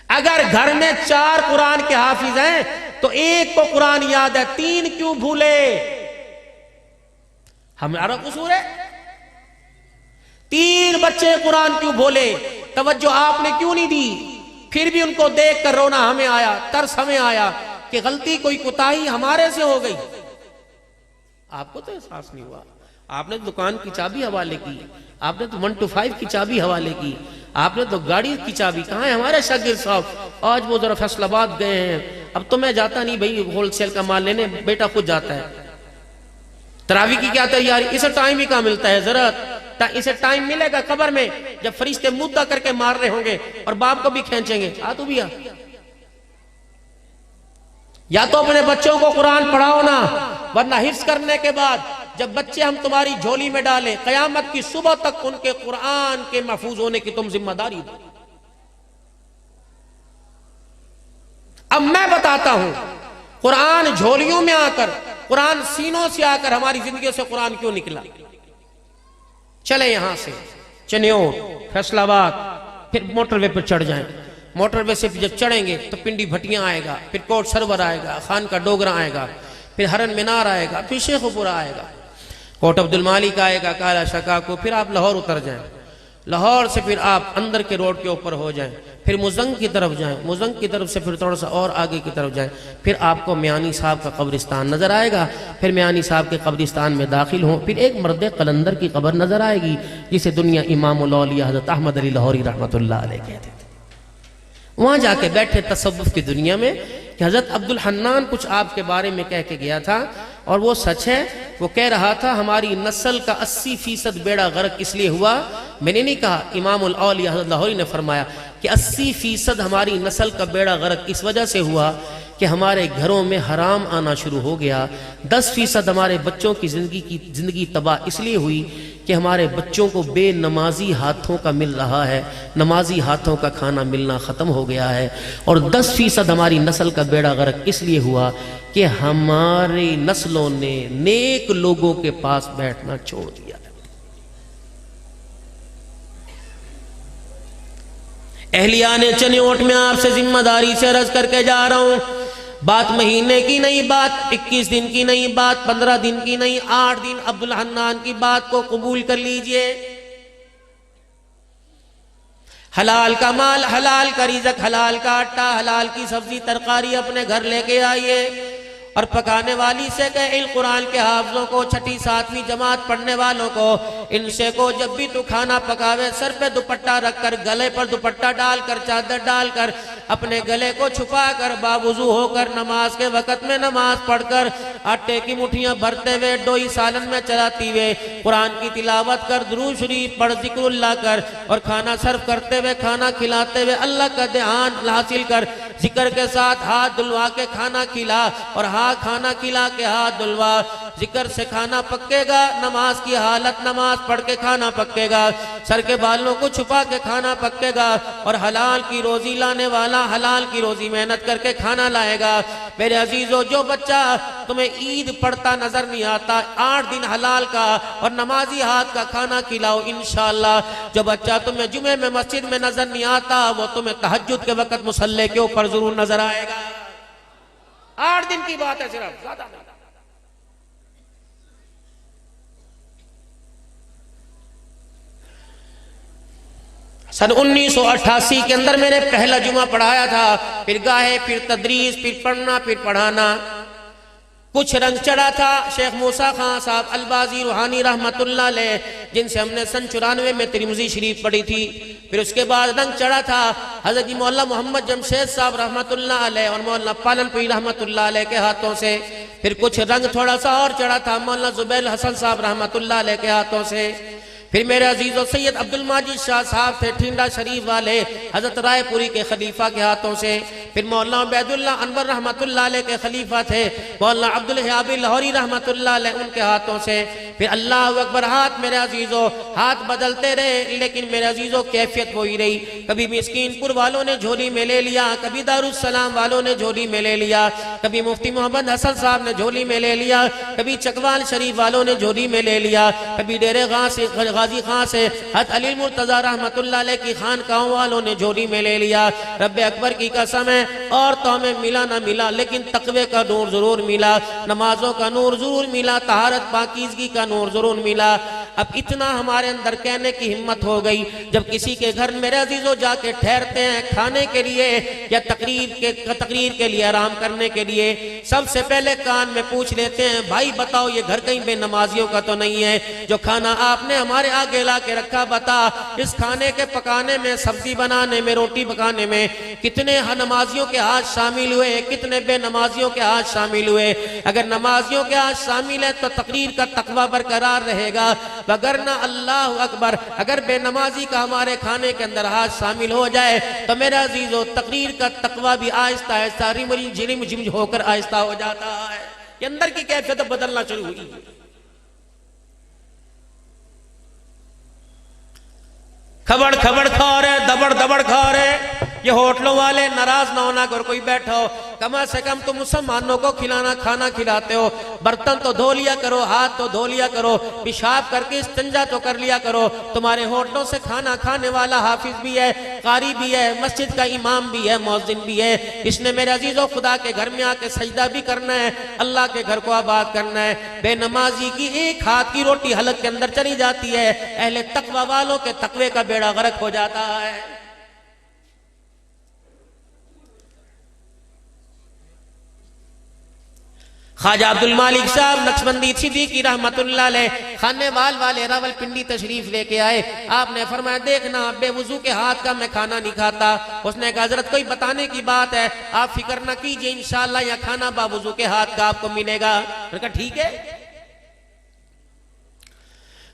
اگر گھر میں 4 قرآن کے حافظ ہیں تو 1 کو قرآن یاد ہے، 3 کیوں بھولے؟ ہمارا قصور ہے؟ 3 بچے قرآن کیوں بھولے؟ توجہ آپ نے کیوں نہیں دی؟ پھر بھی ان کو دیکھ کر رونا ہمیں آیا، ترس ہمیں آیا کہ غلطی کوئی کوتاہی ہمارے سے ہو گئی. آپ کو تو احساس نہیں ہوا. آپ نے دکان کی چابی حوالے کی، آپ نے تو 1 to 5 کی چابی حوالے کی، آپ نے تو گاڑی کی چابی. کہاں ہے ہمارے شاگرد صاحب؟ آج وہ ذرا فیصل آباد گئے ہیں. اب تو میں جاتا نہیں بھائی ہول سیل کا مال لینے، بیٹا خود جاتا ہے. تراویح کی کیا تیاری؟ اسے ٹائم ہی کہاں ملتا ہے؟ ذرا اسے ٹائم ملے گا قبر میں جب فرشتے مدعا کر کے مار رہے ہوں گے اور باپ کو بھی کھینچیں گے. تو بھی یا تو اپنے بچوں کو قرآن پڑھاؤ نا، ورنہ حفظ کرنے کے بعد جب بچے ہم تمہاری جھولی میں ڈالیں قیامت کی صبح تک ان کے قرآن کے محفوظ ہونے کی تم ذمہ داری دو. اب میں بتاتا ہوں قرآن جھولیوں میں آ کر، قرآن سینوں سے آ کر ہماری زندگیوں سے قرآن کیوں نکلا. چلے یہاں سے چنیوٹ، فیصل آباد، پھر موٹر وے پر چڑھ جائیں. موٹر وے سے جب چڑھیں گے تو پنڈی بھٹیاں آئے گا، پھر کوٹ سرور آئے گا، خان کا ڈوگرا آئے گا، پھر ہرن مینار آئے گا، پھر شیخ پورہ آئے گا، کوٹ عبد المالک آئے گا، کالا شکا کو، پھر آپ لاہور اتر جائیں. لاہور سے پھر آپ اندر کے روڈ کے اوپر ہو جائیں، پھر مزنگ کی طرف جائیں، مزنگ کی طرف سے پھر تھوڑا سا اور آگے کی طرف جائیں، پھر آپ کو میانی صاحب کا قبرستان نظر آئے گا. پھر میانی صاحب کے قبرستان میں داخل ہوں، پھر ایک مرد قلندر کی قبر نظر آئے گی جسے دنیا امام الاولیاء حضرت احمد علی لاہوری رحمۃ اللہ علیہ کہتے تھے. وہاں جا کے بیٹھے تصوف کی دنیا میں کہ حضرت عبد الحنان کچھ آپ کے بارے میں کہہ کے گیا تھا اور وہ سچ ہے. وہ کہہ رہا تھا ہماری نسل کا 80% بیڑا غرق اس لیے ہوا. میں نے نہیں کہا، امام الاولیاء حضرت لاہوری نے فرمایا کہ 80% ہماری نسل کا بیڑا غرق اس وجہ سے ہوا کہ ہمارے گھروں میں حرام آنا شروع ہو گیا. 10% ہمارے بچوں کی زندگی تباہ اس لیے ہوئی کہ ہمارے بچوں کو بے نمازی ہاتھوں کا مل رہا ہے، نمازی ہاتھوں کا کھانا ملنا ختم ہو گیا ہے. اور 10% ہماری نسل کا بیڑا غرق اس لیے ہوا کہ ہماری نسلوں نے نیک لوگوں کے پاس بیٹھنا چھوڑ دیا. اہلیان چنیوٹ میں آپ سے ذمہ داری سے عرض کر کے جا رہا ہوں، بات مہینے کی نہیں، بات 21 دن کی نہیں، بات 15 دن کی نہیں، 8 دن عبد الحنان کی بات کو قبول کر لیجئے. حلال کا مال، حلال کا رزق، حلال کا آٹا، حلال کی سبزی ترکاری اپنے گھر لے کے آئیے. اور پکانے والی سے کہے قرآن کے حافظوں کو، 6ٹھی 7ویں جماعت پڑھنے والوں کو، ان سے کو جب بھی تو کھانا پکاوے سر پہ دوپٹہ رکھ کر، گلے پر دوپٹہ ڈال کر، چادر ڈال کر اپنے گلے کو چھپا کر باوضو ہو کر نماز کے وقت میں نماز پڑھ کر آٹے کی مٹھیاں بھرتے ہوئے ڈوئی سالن میں چلاتی ہوئے قرآن کی تلاوت کر درود شریف پڑھ ذکر اللہ کر اور کھانا سرو کرتے ہوئے کھانا کھلاتے ہوئے اللہ کا دھیان حاصل کر ذکر کے ساتھ ہاتھ دھلوا کے کھانا کھلا اور کھانا کھلا کے ہاتھ دھلوا ذکر سے کھانا پکے گا نماز کی حالت نماز پڑھ کے کھانا پکے گا سر کے بالوں کو چھپا کے کھانا پکے گا اور حلال کی روزی لانے والا حلال کی روزی محنت کر کے کھانا لائے گا میرے عزیزو جو بچہ تمہیں عید پڑھتا نظر نہیں آتا 8 دن حلال کا اور نمازی ہاتھ کا کھانا کھلاؤ انشاءاللہ جو بچہ تمہیں جمعے میں مسجد میں نظر نہیں آتا وہ تمہیں تہجد کے وقت مصلی کے اوپر ضرور نظر آئے گا 8 دن کی بات ہے صرف زیادہ نہیں سن 1988 کے اندر میں نے پہلا جمعہ پڑھایا تھا پھر گاہے پھر تدریس پھر پڑھنا پھر پڑھانا کچھ رنگ چڑھا تھا شیخ موسیٰ خان صاحب البازی روحانی رحمت اللہ علیہ جن سے ہم نے سن 94 میں ترمذی شریف پڑھی تھی پھر اس کے بعد رنگ چڑھا تھا حضرت مولانا محمد جمشید صاحب رحمت اللہ علیہ اور مولانا پالن پوری رحمت اللہ علیہ کے ہاتھوں سے پھر کچھ رنگ تھوڑا سا اور چڑھا تھا مولانا زبیر حسن صاحب رحمت اللہ علیہ کے ہاتھوں سے پھر میرے عزیز و سید عبد الماجد شاہ صاحب تھے ٹھینڈا شریف والے حضرت رائے پوری کے خلیفہ کے ہاتھوں سے پھر مولانا عبید اللہ انور رحمت اللہ علیہ کے خلیفہ تھے مولانا عبدالحیابی لاہوری رحمت اللہ علیہ ان کے ہاتھوں سے پھر اللہ اکبر ہاتھ میرے عزیزو ہاتھ بدلتے رہے لیکن میرے عزیزو کیفیت وہی رہی کبھی مسکین پور والوں نے جھولی میں لے لیا کبھی دارالسلام والوں نے جھولی میں لے لیا کبھی مفتی محمد حسن صاحب نے جھولی میں لے لیا کبھی چکوال شریف والوں نے جھولی میں لے لیا کبھی ڈیرے غازی خان سے حضرت علی مرتضی رحمت اللہ علیہ کی خانقاہوں والوں نے جھولی میں لے لیا رب اکبر کی قسم ہے اور تو ہمیں ملا نہ ملا لیکن تقوی کا نور ضرور ملا نمازوں کا نور ضرور ملا طہارت پاکیزگی کا نور ضرور ملا اب اتنا ہمارے اندر کہنے کی ہمت ہو گئی جب کسی کے گھر میرے عزیزوں جا کے ٹھہرتے ہیں کھانے کے لیے یا تقریر کے لیے آرام کرنے کے لیے سب سے پہلے کان میں پوچھ لیتے ہیں بھائی بتاؤ یہ گھر کہیں بے نمازیوں کا تو نہیں ہے جو کھانا آپ نے ہمارے آگے لا کے رکھا بتا اس کھانے کے پکانے میں سبزی بنانے میں روٹی پکانے میں کتنے نمازیوں کے ہاتھ شامل ہوئے کتنے بے نمازیوں کے ہاتھ شامل ہوئے اگر نمازیوں کے ہاتھ شامل ہے تو تقریر کا تقوی برقرار رہے گا وگرنہ اللہ اکبر اگر بے نمازی کا ہمارے کھانے کے اندر ہاتھ شامل ہو جائے تو میرا عزیزو تقریر کا تقوی بھی آہستہ آہستہ رم جھم ہو کر آہستہ ہو جاتا ہے یہ اندر کی کیفیت بدلنا شروع ہوئی کھبڑ کھبڑ کھا رہے دبڑ دبڑ کھا رہے یہ ہوٹلوں والے ناراض نہ ہونا اگر کوئی بیٹھا ہو کم سے کم تم مسلمانوں کو کھانا کھلاتے ہو برتن تو دھو لیا کرو ہاتھ تو دھو لیا کرو پیشاب کر کے استنجا تو کر لیا کرو تمہارے ہوٹلوں سے کھانا کھانے والا حافظ بھی ہے قاری بھی ہے مسجد کا امام بھی ہے مؤذن بھی ہے اس نے میرے عزیزو خدا کے گھر میں آ کے سجدہ بھی کرنا ہے اللہ کے گھر کو آباد کرنا ہے بے نمازی کی ایک ہاتھ کی روٹی حلق کے اندر چلی جاتی ہے اہل تقوی والوں کے تقوی کا بیڑا غرق ہو جاتا ہے خواجہ عبدالمالک صاحب نقشبندی صدیقی رحمت اللہ علیہ خانے والے راول پنڈی تشریف لے کے آئے آپ نے فرمایا دیکھنا بے وضو کے ہاتھ کا میں کھانا نہیں کھاتا اس نے کہا حضرت کوئی بتانے کی بات ہے آپ فکر نہ کیجئے انشاءاللہ یہ کھانا با وضو کے ہاتھ کا آپ کو ملے گا میں نے کہا ٹھیک ہے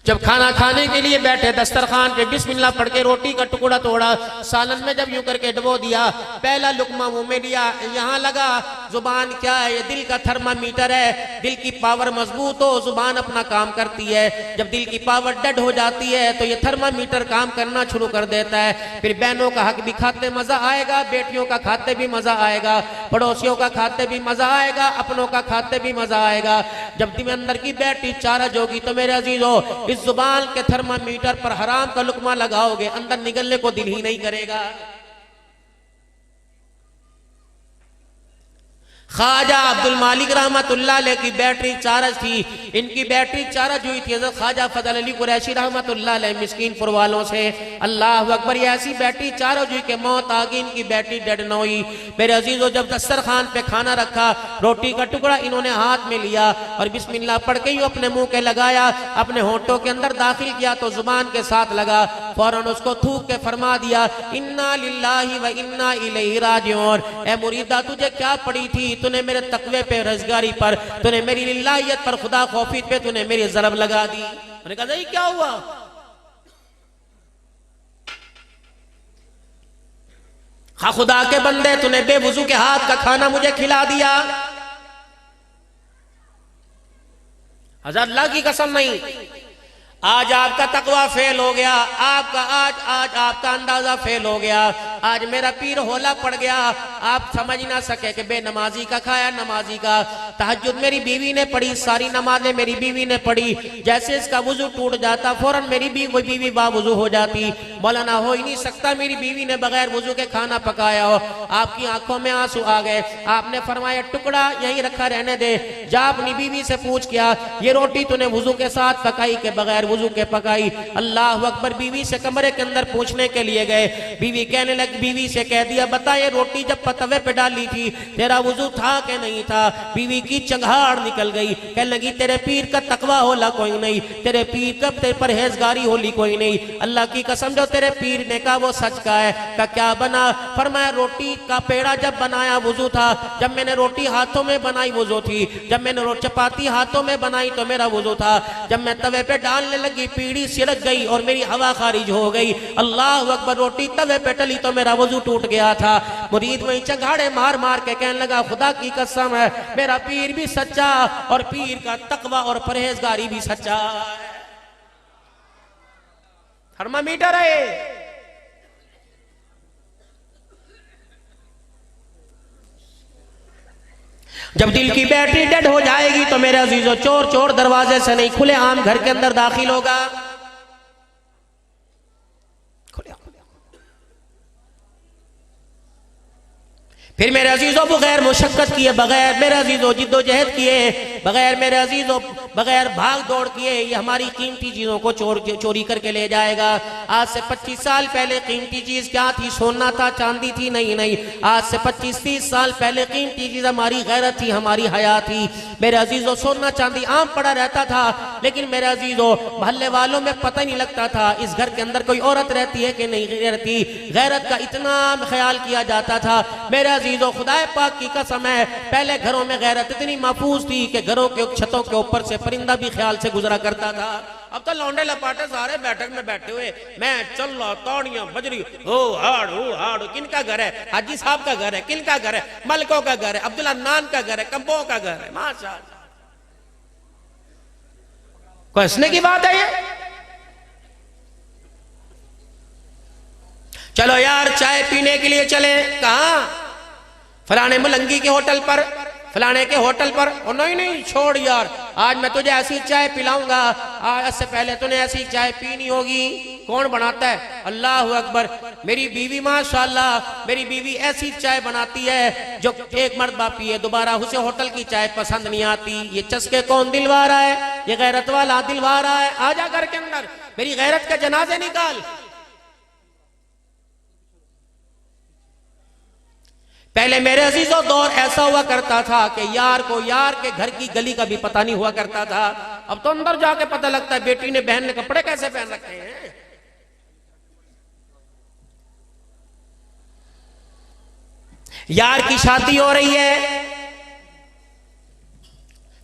جب کھانا کھانے کے لیے بیٹھے دسترخوان پہ بسم اللہ پڑھ کے روٹی کا ٹکڑا توڑا سالن میں جب یوں کر کے ڈبو دیا پہلا لقمہ منہ میں لیا یہاں لگا زبان کیا ہے یہ دل کا تھرمامیٹر ہے دل کی پاور مضبوط ہو زبان اپنا کام کرتی ہے جب دل کی پاور ڈیڈ ہو جاتی ہے تو یہ تھرمامیٹر کام کرنا شروع کر دیتا ہے پھر بہنوں کا حق بھی کھاتے مزہ آئے گا بیٹیوں کا کھاتے بھی مزہ آئے گا پڑوسیوں کا کھاتے بھی مزہ آئے گا اپنوں کا کھاتے بھی مزہ آئے گا جب دل اندر کی بیٹی چارج ہوگی تو میرے عزیزو اس زبان کے تھرمامیٹر پر حرام کا لقمہ لگاؤ گے اندر نگلنے کو دل ہی نہیں کرے گا خواجہ عبدالمالک رحمت اللہ علیہ کی بیٹری چارج تھی ان کی بیٹری چارج ہوئی تھی حضرت خواجہ فضل علی قریشی رحمت اللہ علیہ مسکین پور والوں سے اللہ اکبر یہ ایسی بیٹری چارج ہوئی کہ موت آگئی ان کی بیٹری ڈیڈ نہ ہوئی میرے عزیزو جب دسترخوان پہ کھانا رکھا روٹی کا ٹکڑا انہوں نے ہاتھ میں لیا اور بسم اللہ پڑھ کے ہی اپنے منہ کے لگایا اپنے ہونٹوں کے اندر داخل کیا تو زبان کے ساتھ لگا فوراً اس کو تھوک کے فرما دیا انا للہ و انا الیہ راجعون۔ اے مریدہ تجھے کیا پڑی تھی؟ تو نے میرے تقوی پہ، رزگاری پر، تو نے میری للہیت پر، خدا خوفیت پہ تو نے میری ضرب لگا دی۔ میں نے کہا نہیں کیا ہوا؟ خدا کے بندے تو نے بے وضو کے ہاتھ کا کھانا مجھے کھلا دیا۔ حضرت اللہ کی قسم نہیں، آج آپ کا تقوی فیل ہو گیا، آج آپ کا اندازہ فیل ہو گیا، آج میرا پیر ہولا پڑ گیا، آپ سمجھ نہ سکے کہ بے نمازی کا کھایا نمازی کا۔ تہجد میری بیوی نے پڑھی، ساری نمازیں میری بیوی نے پڑھی، جیسے اس کا وضو ٹوٹ جاتا فوراً میری بیوی با وضو ہو جاتی۔ مولانا ہو ہی نہیں سکتا میری بیوی نے بغیر وضو کے کھانا پکایا ہو۔ آپ کی آنکھوں میں آنسو آ گئے، آپ نے فرمایا ٹکڑا یہیں رکھا رہنے دے، جا اپنی بیوی سے پوچھ کیا یہ روٹی تو نے وضو کے ساتھ پکائی کہ بغیر وضو کے پکائی؟ اللہ اکبر۔ بیوی سے کمرے کے اندر پوچھنے کے لیے گئے، بیوی کہنے لگ، بیوی سے کہہ دیا بتا یہ روٹی جب پتوے پہ ڈالی تھی تیرا وضو تھا کہ نہیں تھا؟ بیوی کی چنگھاڑ نکل گئی، کہنے لگی تیرے پیر کا تقوی ہولا کوئی نہیں، تیرے پیر کا پرہیزگاری ہولی کوئی نہیں، اللہ کی قسم جو تیرے پیر نے کہا وہ سچ کا ہے۔ کہ کیا بنا؟ فرمایا روٹی کا پیڑا جب بنایا وضو تھا، جب میں نے روٹی ہاتھوں میں بنائی وضو تھی، جب میں نے چپاتی ہاتھوں میں بنائی تو میرا وضو تھا، جب میں توے پہ ڈالنے لگی پیڑی سرک گئی اور میری ہوا خارج ہو گئی، اللہ اکبر، روٹی توے پہ ٹلی تو میرا وضو ٹوٹ گیا تھا۔ مرید وہیں چنگھاڑے مار مار کے کہنے لگا خدا کی قسم ہے میرا پیر بھی سچا اور پیر کا تقوی اور پرہیزگاری بھی سچا ہے۔ تھرمامیٹر ہے۔ جب دل کی بیٹری ڈیڈ ہو جائے گی تو میرے عزیزو چور چور دروازے سے نہیں کھلے عام گھر کے اندر داخل ہوگا۔ پھر میرے عزیزو بغیر مشقت کیے، بغیر میرے عزیزو جد و جہد کیے، بغیر میرے عزیزو بغیر بھاگ دوڑ کیے یہ ہماری قیمتی چیزوں کو چوری کر کے لے جائے گا۔ آج سے 25 سال پہلے قیمتی چیز کیا تھی؟ سونا تھا، چاندی تھی؟ نہیں۔ آج سے 25-30 سال پہلے قیمتی چیز ہماری غیرت تھی، ہماری حیا تھی۔ میرے عزیزو سونا چاندی عام پڑا رہتا تھا، لیکن میرے عزیزو محلے والوں میں پتہ نہیں لگتا تھا اس گھر کے اندر کوئی عورت رہتی ہے کہ نہیں رہتی۔ غیرت کا اتنا خیال کیا جاتا تھا میرے عزیزو، خدا پاک کی قسم ہے پہلے گھروں میں غیرت اتنی محفوظ تھی کہ گھروں کے چھتوں کے اوپر سے پرندہ بھی خیال سے گزرا کرتا تھا۔ اب تو لونڈے لپاٹے سارے بیٹھک میں بیٹھے ہوئے، میں چل رہا توڑیاں بجری ہو ہاڑ کن کا گھر ہے؟ حاجی صاحب کا گھر ہے۔ کن کا گھر ہے؟ ملکوں کا گھر ہے، عبداللہ نان کا گھر ہے، کمبوں کا گھر ہے۔ ماشاءاللہ کوئی ہنسنے کی بات ہے یہ؟ چلو یار چائے پینے کے لیے چلے، کہاں؟ فلانے ملنگی کے ہوٹل پر، فلانے کے ہوٹل پر۔ اور نہیں چھوڑ یار، آج میں تجھے ایسی چائے پلاؤں گا، آج سے پہلے تو نے ایسی چائے پینی ہوگی۔ کون بناتا ہے؟ اللہ اکبر۔ میری بیوی ماشاءاللہ، میری بیوی ایسی چائے بناتی ہے جو ایک مرتبہ پیے دوبارہ اسے ہوٹل کی چائے پسند نہیں آتی۔ یہ چسکے کون دلوا رہا ہے؟ یہ غیرت والا دلوا رہا ہے۔ آ جا گھر کے اندر، میری غیرت کے جنازے نکال۔ پہلے میرے عزیزو دور ایسا ہوا کرتا تھا کہ یار کو یار کے گھر کی گلی کا بھی پتہ نہیں ہوا کرتا تھا۔ اب تو اندر جا کے پتہ لگتا ہے بیٹی نے بہن نے کپڑے کیسے پہن رکھے ہیں۔ یار کی شادی ہو رہی ہے،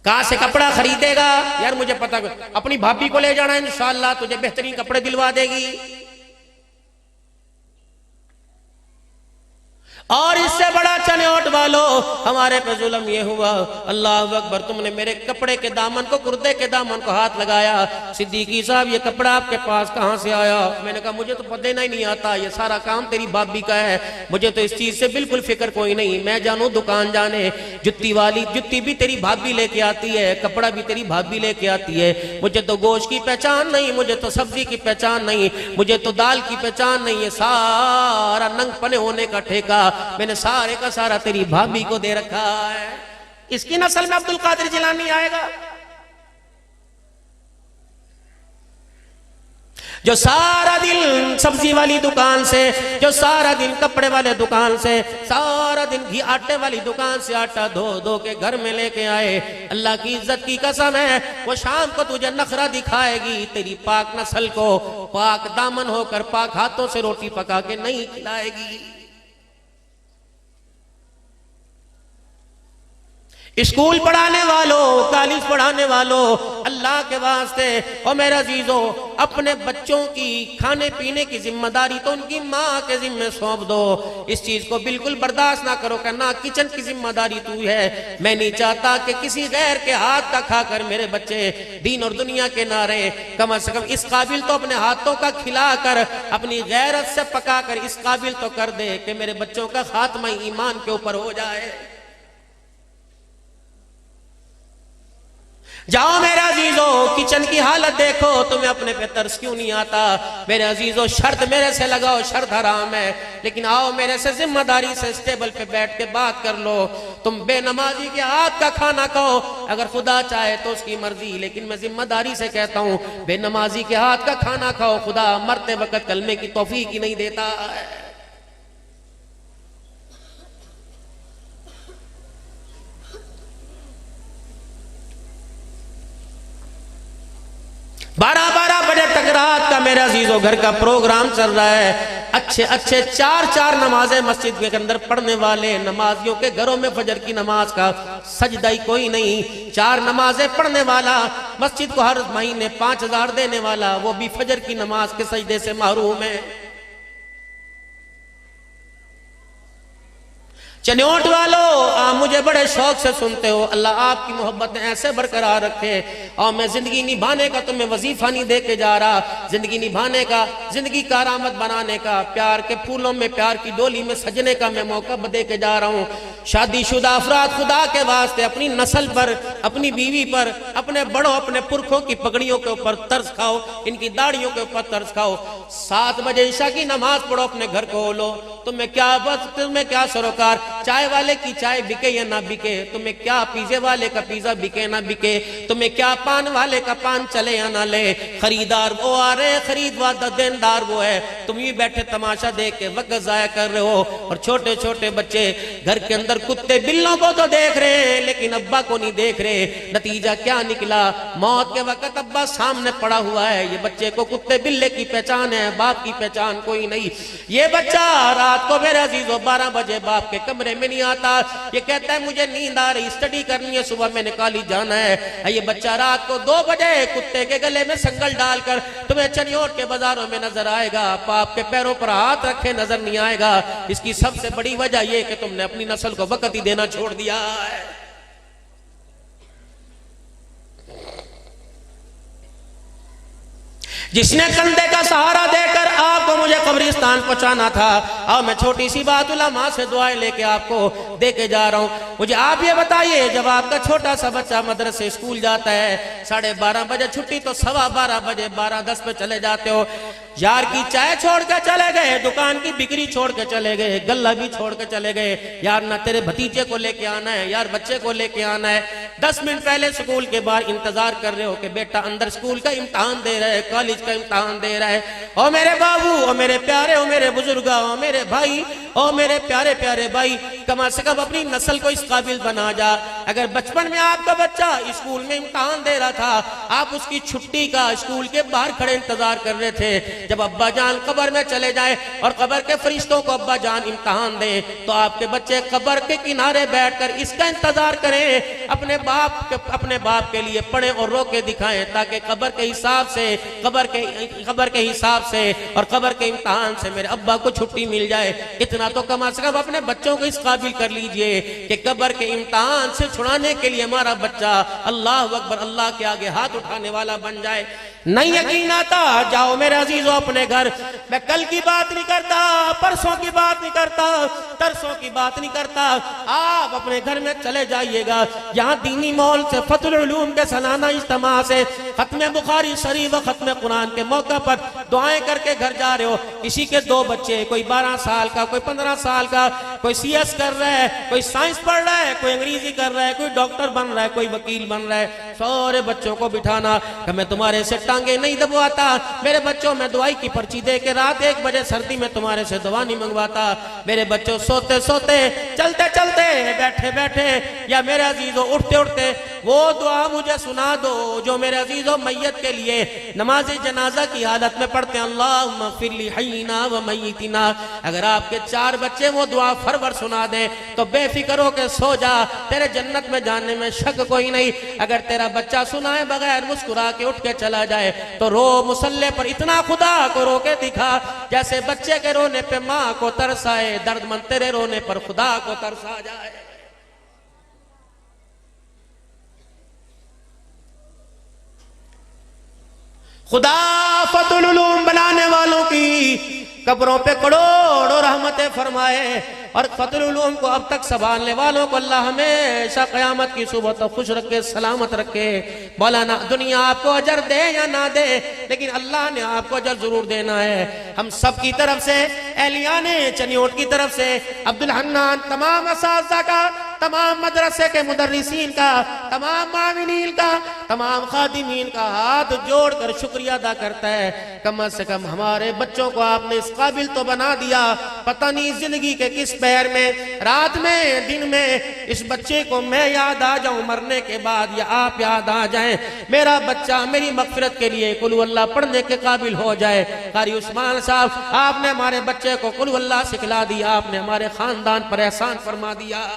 کہاں سے کپڑا خریدے گا؟ یار مجھے پتہ، اپنی بھابی کو لے جانا انشاءاللہ تجھے بہترین کپڑے دلوا دے گی۔ اور اس سے بڑا چنوٹ والو ہمارے پہ ظلم یہ ہوا، اللہ اکبر، تم نے میرے کپڑے کے دامن کو، کردے کے دامن کو ہاتھ لگایا۔ صدیقی صاحب یہ کپڑا آپ کے پاس کہاں سے آیا؟ میں نے کہا مجھے تو پتہ ہی نہیں آتا، یہ سارا کام تیری بھابی کا ہے، مجھے تو اس چیز سے بالکل فکر کوئی نہیں۔ میں جانوں دکان جانے، جتی والی جتی بھی تیری بھابی لے کے آتی ہے، کپڑا بھی تیری بھابی لے کے آتی ہے، مجھے تو گوشت کی پہچان نہیں، مجھے تو سبزی کی پہچان نہیں، مجھے تو دال کی پہچان نہیں، یہ سارا ننگ پنے ہونے کا ٹھیکہ میں نے سارے کا سارا تیری بھابی کو دے رکھا ہے۔ اس کی نسل میں عبدالقادر جیلانی آئے گا۔ جو سارا دن سبزی والی دکان سے، جو سارا دن کپڑے والے دکان سے، سارا دن گھی آٹے والی دکان سے آٹا دھو دھو کے گھر میں لے کے آئے، اللہ کی عزت کی قسم ہے وہ شام کو تجھے نخرہ دکھائے گی، تیری پاک نسل کو پاک دامن ہو کر پاک ہاتھوں سے روٹی پکا کے نہیں کھلائے گی۔ اسکول پڑھانے والوں، کالج پڑھانے والوں، اللہ کے واسطے اور میرے عزیزو اپنے بچوں کی کھانے پینے کی ذمہ داری تو ان کی ماں کے ذمہ سونپ دو۔ اس چیز کو بالکل برداشت نہ کرو کہ نہ کچن کی ذمہ داری تو ہے، میں نہیں چاہتا کہ کسی غیر کے ہاتھ کا کھا کر میرے بچے دین اور دنیا کے نہ رہیں، کم از کم اس قابل تو اپنے ہاتھوں کا کھلا کر اپنی غیرت سے پکا کر اس قابل تو کر دے کہ میرے بچوں کا خاتمہ ایمان کے اوپر ہو جائے۔ جاؤ میرے عزیزو کچن کی حالت دیکھو، تمہیں اپنے پہ ترس کیوں نہیں آتا؟ میرے عزیزو شرط میرے سے لگاؤ، شرط حرام ہے، لیکن آؤ میرے سے ذمہ داری سے اس ٹیبل پہ بیٹھ کے بات کر لو۔ تم بے نمازی کے ہاتھ کا کھانا کھاؤ اگر خدا چاہے تو اس کی مرضی، لیکن میں ذمہ داری سے کہتا ہوں بے نمازی کے ہاتھ کا کھانا کھاؤ، خدا مرتے وقت کلمے کی توفیق ہی نہیں دیتا ہے۔ بارہ بجے تک رات کا میرے عزیزو گھر کا پروگرام چل رہا ہے، اچھے چار نمازیں مسجد کے اندر پڑھنے والے نمازیوں کے گھروں میں فجر کی نماز کا سجدہ ہی کوئی نہیں، 4 نمازیں پڑھنے والا، مسجد کو ہر مہینے 5000 دینے والا، وہ بھی فجر کی نماز کے سجدے سے محروم ہے۔ چنیوٹ والو آپ مجھے بڑے شوق سے سنتے ہو، اللہ آپ کی محبتیں ایسے برقرار رکھے، اور میں زندگی نبھانے کا تمہیں وظیفہ نہیں دے کے جا رہا، زندگی نبھانے کا، زندگی کارآمد بنانے کا، پیار کے پھولوں میں، پیار کی ڈولی میں سجنے کا میں موقع دے کے جا رہا ہوں۔ شادی شدہ افراد خدا کے واسطے اپنی نسل پر، اپنی بیوی پر، اپنے بڑوں، اپنے پرکھوں کی پگڑیوں کے اوپر ترس کھاؤ، ان کی داڑیوں کے اوپر ترس کھاؤ۔ 7 بجے عشاء کی نماز پڑھو، اپنے گھر کو لو، تمہیں کیا سروکار، چائے والے کی چائے بکے یا نہ بکے، تمہیں کیا پیزے والے کا پیزا بکے نہ بکے، تمہیں کیا پان والے کا پان چلے یا نہ لے، خریدار وہ آ رہے، خریدار دیندار وہ ہے، تم ہی بیٹھے تماشا دیکھ کے وقت ضائع کر رہے ہو، اور چھوٹے چھوٹے بچے گھر کے اندر کتے بلوں کو تو دیکھ رہے ہیں لیکن ابا کو نہیں دیکھ رہے۔ نتیجہ کیا نکلا؟ موت کے وقت ابا سامنے پڑا ہوا ہے، یہ بچے کو کتے بلے کی پہچان ہے، باپ کی پہچان کوئی نہیں۔ یہ بچہ رات کو میرے عزیزو 12 بجے باپ کے کمرے میں نہیں آتا، یہ کہتا ہے مجھے نیند آ رہی، اسٹڈی کرنی ہے، صبح میں نے کالج جانا ہے۔ یہ بچہ رات کو 2 بجے کتے کے گلے میں سنگل ڈال کر تمہیں چنیوٹ کے بازاروں میں نظر آئے گا، باپ کے پیروں پر ہاتھ رکھے نظر نہیں آئے گا۔ اس کی سب سے بڑی وجہ یہ کہ تم نے اپنی نسل کو وقت ہی دینا چھوڑ دیا ہے۔ جس نے کندھے کا سہارا دے کر آپ کو مجھے قبرستان پہنچانا تھا، اور میں چھوٹی سی بات علماء سے دعائیں لے کے آپ کو دے کے جا رہا ہوں۔ مجھے آپ یہ بتائیے، جب آپ کا چھوٹا سا بچہ مدرسے اسکول جاتا ہے، 12:30 بجے چھٹی تو 12:15 بجے 12:10 پہ چلے جاتے ہو، یار کی چائے چھوڑ کے چلے گئے، دکان کی بکری چھوڑ کے چلے گئے، گلہ بھی چھوڑ کے چلے گئے، یار نہ تیرے بھتیجے کو لے کے آنا ہے، یار بچے کو لے کے آنا ہے۔ 10 منٹ پہلے سکول کے باہر انتظار کر رہے ہو کہ بیٹا اندر سکول کا امتحان دے رہا ہے، کالج کا امتحان دے رہا ہے۔ او میرے بابو، او میرے پیارے، او میرے بزرگا، او میرے بھائی، او میرے پیارے پیارے بھائی، کم از کم اپنی نسل کو اس قابل بنا جا۔ اگر بچپن میں آپ کا بچہ اسکول میں امتحان دے رہا تھا، آپ اس کی چھٹی کا اسکول کے باہر کھڑے انتظار کر رہے تھے، جب ابا جان قبر میں چلے جائے اور قبر کے فرشتوں کو ابا جان امتحان دیں، تو آپ کے بچے قبر کے کنارے بیٹھ کر اس کا انتظار کریں، اپنے باپ کے لیے پڑھیں اور رو کے دکھائیں، تاکہ قبر کے حساب سے اور قبر کے امتحان سے میرے ابا کو چھٹی مل جائے۔ اتنا تو کم از کم اپنے بچوں کو اس قابل کر لیجئے کہ قبر کے امتحان سے چھڑانے کے لیے ہمارا بچہ اللہ اکبر، اللہ کے آگے ہاتھ اٹھانے والا بن جائے۔ نہیں یقین آتا، جاؤ میرے عزیزو اپنے گھر۔ میں کل کی بات نہیں کرتا، پرسوں کی بات نہیں کرتا، ترسوں کی بات نہیں کرتا، آپ اپنے گھر میں چلے جائیے گا۔ یہاں دینی مال سے، فتح العلوم کے سالانہ اجتماع سے، ختم بخاری شریف و ختم قرآن کے موقع پر دعائیں کر کے گھر جا رہے ہو، کسی کے 2 بچے، کوئی 12 سال کا، کوئی 15 سال کا، کوئی CS کر رہا ہے، کوئی سائنس پڑھ رہا ہے، کوئی انگریزی کر رہا ہے، کوئی ڈاکٹر بن رہا ہے، کوئی وکیل بن رہا ہے، سارے بچوں کو بٹھانا کہ میں تمہارے سے ٹانگیں نہیں دبواتا، میرے بچوں میں دعائی کی پرچی دے کے رات 1 بجے سردی میں تمہارے سے دعا نہیں منگواتا، میرے بچوں سوتے سوتے، چلتے چلتے، بیٹھے بیٹھے یا میرے عزیزوں اٹھتے اٹھتے وہ دعا مجھے سنا دو جو میرے عزیزوں میت کے لیے نماز جنازہ کی حالت میں پڑھتے ہیں، اللہم اغفر لی حینا و میتنا۔ اگر آپ کے 4 بچے وہ دعا فرور سنا دیں تو بے فکر ہو کے سو جا، تیرے جنت میں جانے میں شک کوئی نہیں۔ اگر تیرا بچہ سنائے بغیر مسکرا کے اٹھ کے چلا جائے تو رو مصلی پر اتنا خدا کو رو کے دکھا جیسے بچے کے رونے پہ ماں کو ترس آئے، درد مند تیرے رونے پر خدا کو ترس آ جائے۔ خدا فتح العلوم بنانے والوں کی قبروں پہ کروڑوں رحمتیں فرمائے، اور فتح العلوم کو اب تک سنبھالنے والوں کو اللہ ہمیشہ قیامت کی صبح تک خوش رکھے، سلامت رکھے۔ مولانا دنیا آپ کو اجر دے یا نہ دے، لیکن اللہ نے آپ کو اجر ضرور دینا ہے۔ ہم سب کی طرف سے، اہلیان چنیوٹ کی طرف سے، عبدالحنان تمام اساتذہ کا، تمام مدرسے کے مدرسین کا، تمام معاونین کا، تمام خادمین کا ہاتھ جوڑ کر شکریہ ادا کرتا ہے۔ کم از کم ہمارے بچوں کو آپ نے اس قابل تو بنا دیا، پتہ نہیں زندگی کے کس پیر میں، رات میں، دن میں، اس بچے کو میں یاد آ جاؤں مرنے کے بعد یا آپ یاد آ جائیں، میرا بچہ میری مغفرت کے لیے قل اللہ پڑھنے کے قابل ہو جائے۔ قاری عثمان صاحب، آپ نے ہمارے بچے کو قل اللہ سکھلا دیا، آپ نے ہمارے خاندان پر احسان فرما دیا۔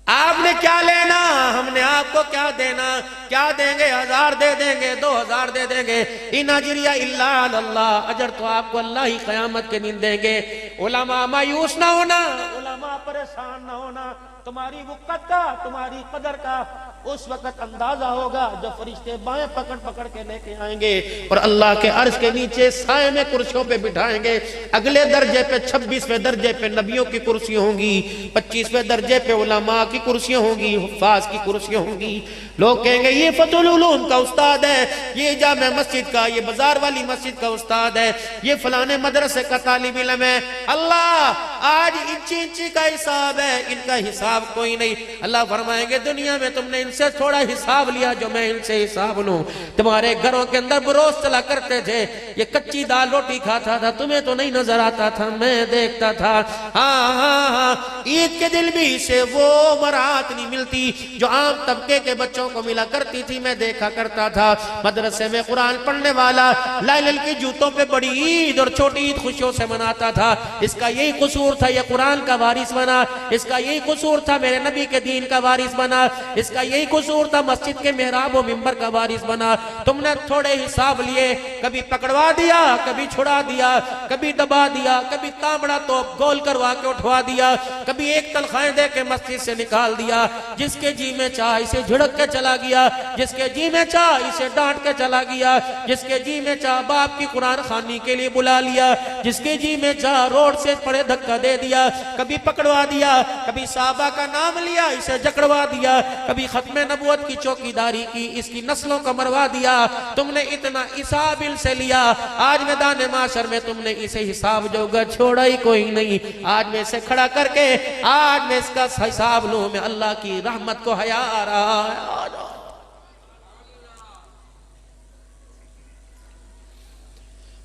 آپ نے کیا لینا، ہم نے آپ کو کیا دینا؟ کیا دیں گے؟ 1000 دے دیں گے، 2000 دے دیں گے، ان اجریہ الا علی اللہ، اجر تو آپ کو اللہ ہی قیامت کے دن دیں گے۔ علماء مایوس نہ ہونا، علماء پریشان نہ ہونا، تمہاری وقت کا، تمہاری قدر کا اس وقت اندازہ ہوگا جب فرشتے بائیں پکڑ پکڑ کے لے کے آئیں گے اور اللہ کے عرش کے نیچے سائے میں کرسیوں پہ بٹھائیں گے۔ اگلے درجے پہ 26ویں درجے پہ نبیوں کی کرسیاں ہوں گی، 25ویں درجے پہ علماء کی کرسیاں ہوں گی، حفاظ کی کرسیاں ہوں گی۔ لوگ کہیں گے یہ فتح العلوم کا استاد ہے، یہ جامع مسجد کا، یہ بازار والی مسجد کا استاد ہے، یہ فلانے مدرسے کا طالب علم ہے۔ اللہ آج انچی انچی کا حساب ہے، ان کا حساب کوئی نہیں۔ اللہ فرمائیں گے دنیا میں تم نے ان سے تھوڑا حساب لیا جو میں ان سے حساب لوں۔ تمہارے گھروں کے اندر بروز چلا کرتے تھے، یہ کچی دال روٹی کھاتا تھا، تمہیں تو نہیں نظر آتا تھا، میں دیکھتا تھا۔ ہاں ہاں ہاں، عید کے دل بھی سے وہ مراحت نہیں ملتی جو عام طبقے کے بچوں کو ملا کرتی تھی، میں دیکھا کرتا تھا۔ مدرسے میں قرآن پڑھنے والا لائلل کی جوتوں پہ بڑی عید اور چھوٹی عید خوشیوں سے مناتا تھا، اس کا یہی قصور تھا یہ قرآن کا وارث بنا، اس کا یہی قصور تھا میرے نبی کے دین کا وارث بنا، اس کا یہی قصور تھا مسجد کے محراب و منبر کا وارث بنا۔ تم نے تھوڑے حساب لیے، کبھی پکڑوا دیا، کبھی چھڑا دیا، کبھی دبا دیا، کبھی تامڑا تو گول کروا کے اٹھوا دیا، کبھی ایک تنخواہیں دے کے مسجد سے نکال دیا۔ جس کے جی میں چاہ اسے جھڑک کے چلا گیا، جس کے جی میں چاہ اسے ڈانٹ کے چلا گیا، جس کے جی میں چاہ باپ کی قرآن خوانی کے لیے بلا لیا، جس کے جی میں چاہ روڈ سے پڑے دھکا دے دیا، کبھی پکڑوا دیا، کبھی صحابہ کا نام لیا اسے جکڑوا دیا، کبھی ختم نبوت کی چوکیداری کی اس کی نسلوں کو مروا دیا۔ تم نے اتنا حساب ان سے لیا، آج میدان معاشر میں تم نے اسے حساب جو گا چھوڑا ہی کوئی نہیں۔ آج میں اسے کھڑا کر کے آج میں اس کا حساب لوں، میں اللہ کی رحمت کو حیا آ رہا ہے۔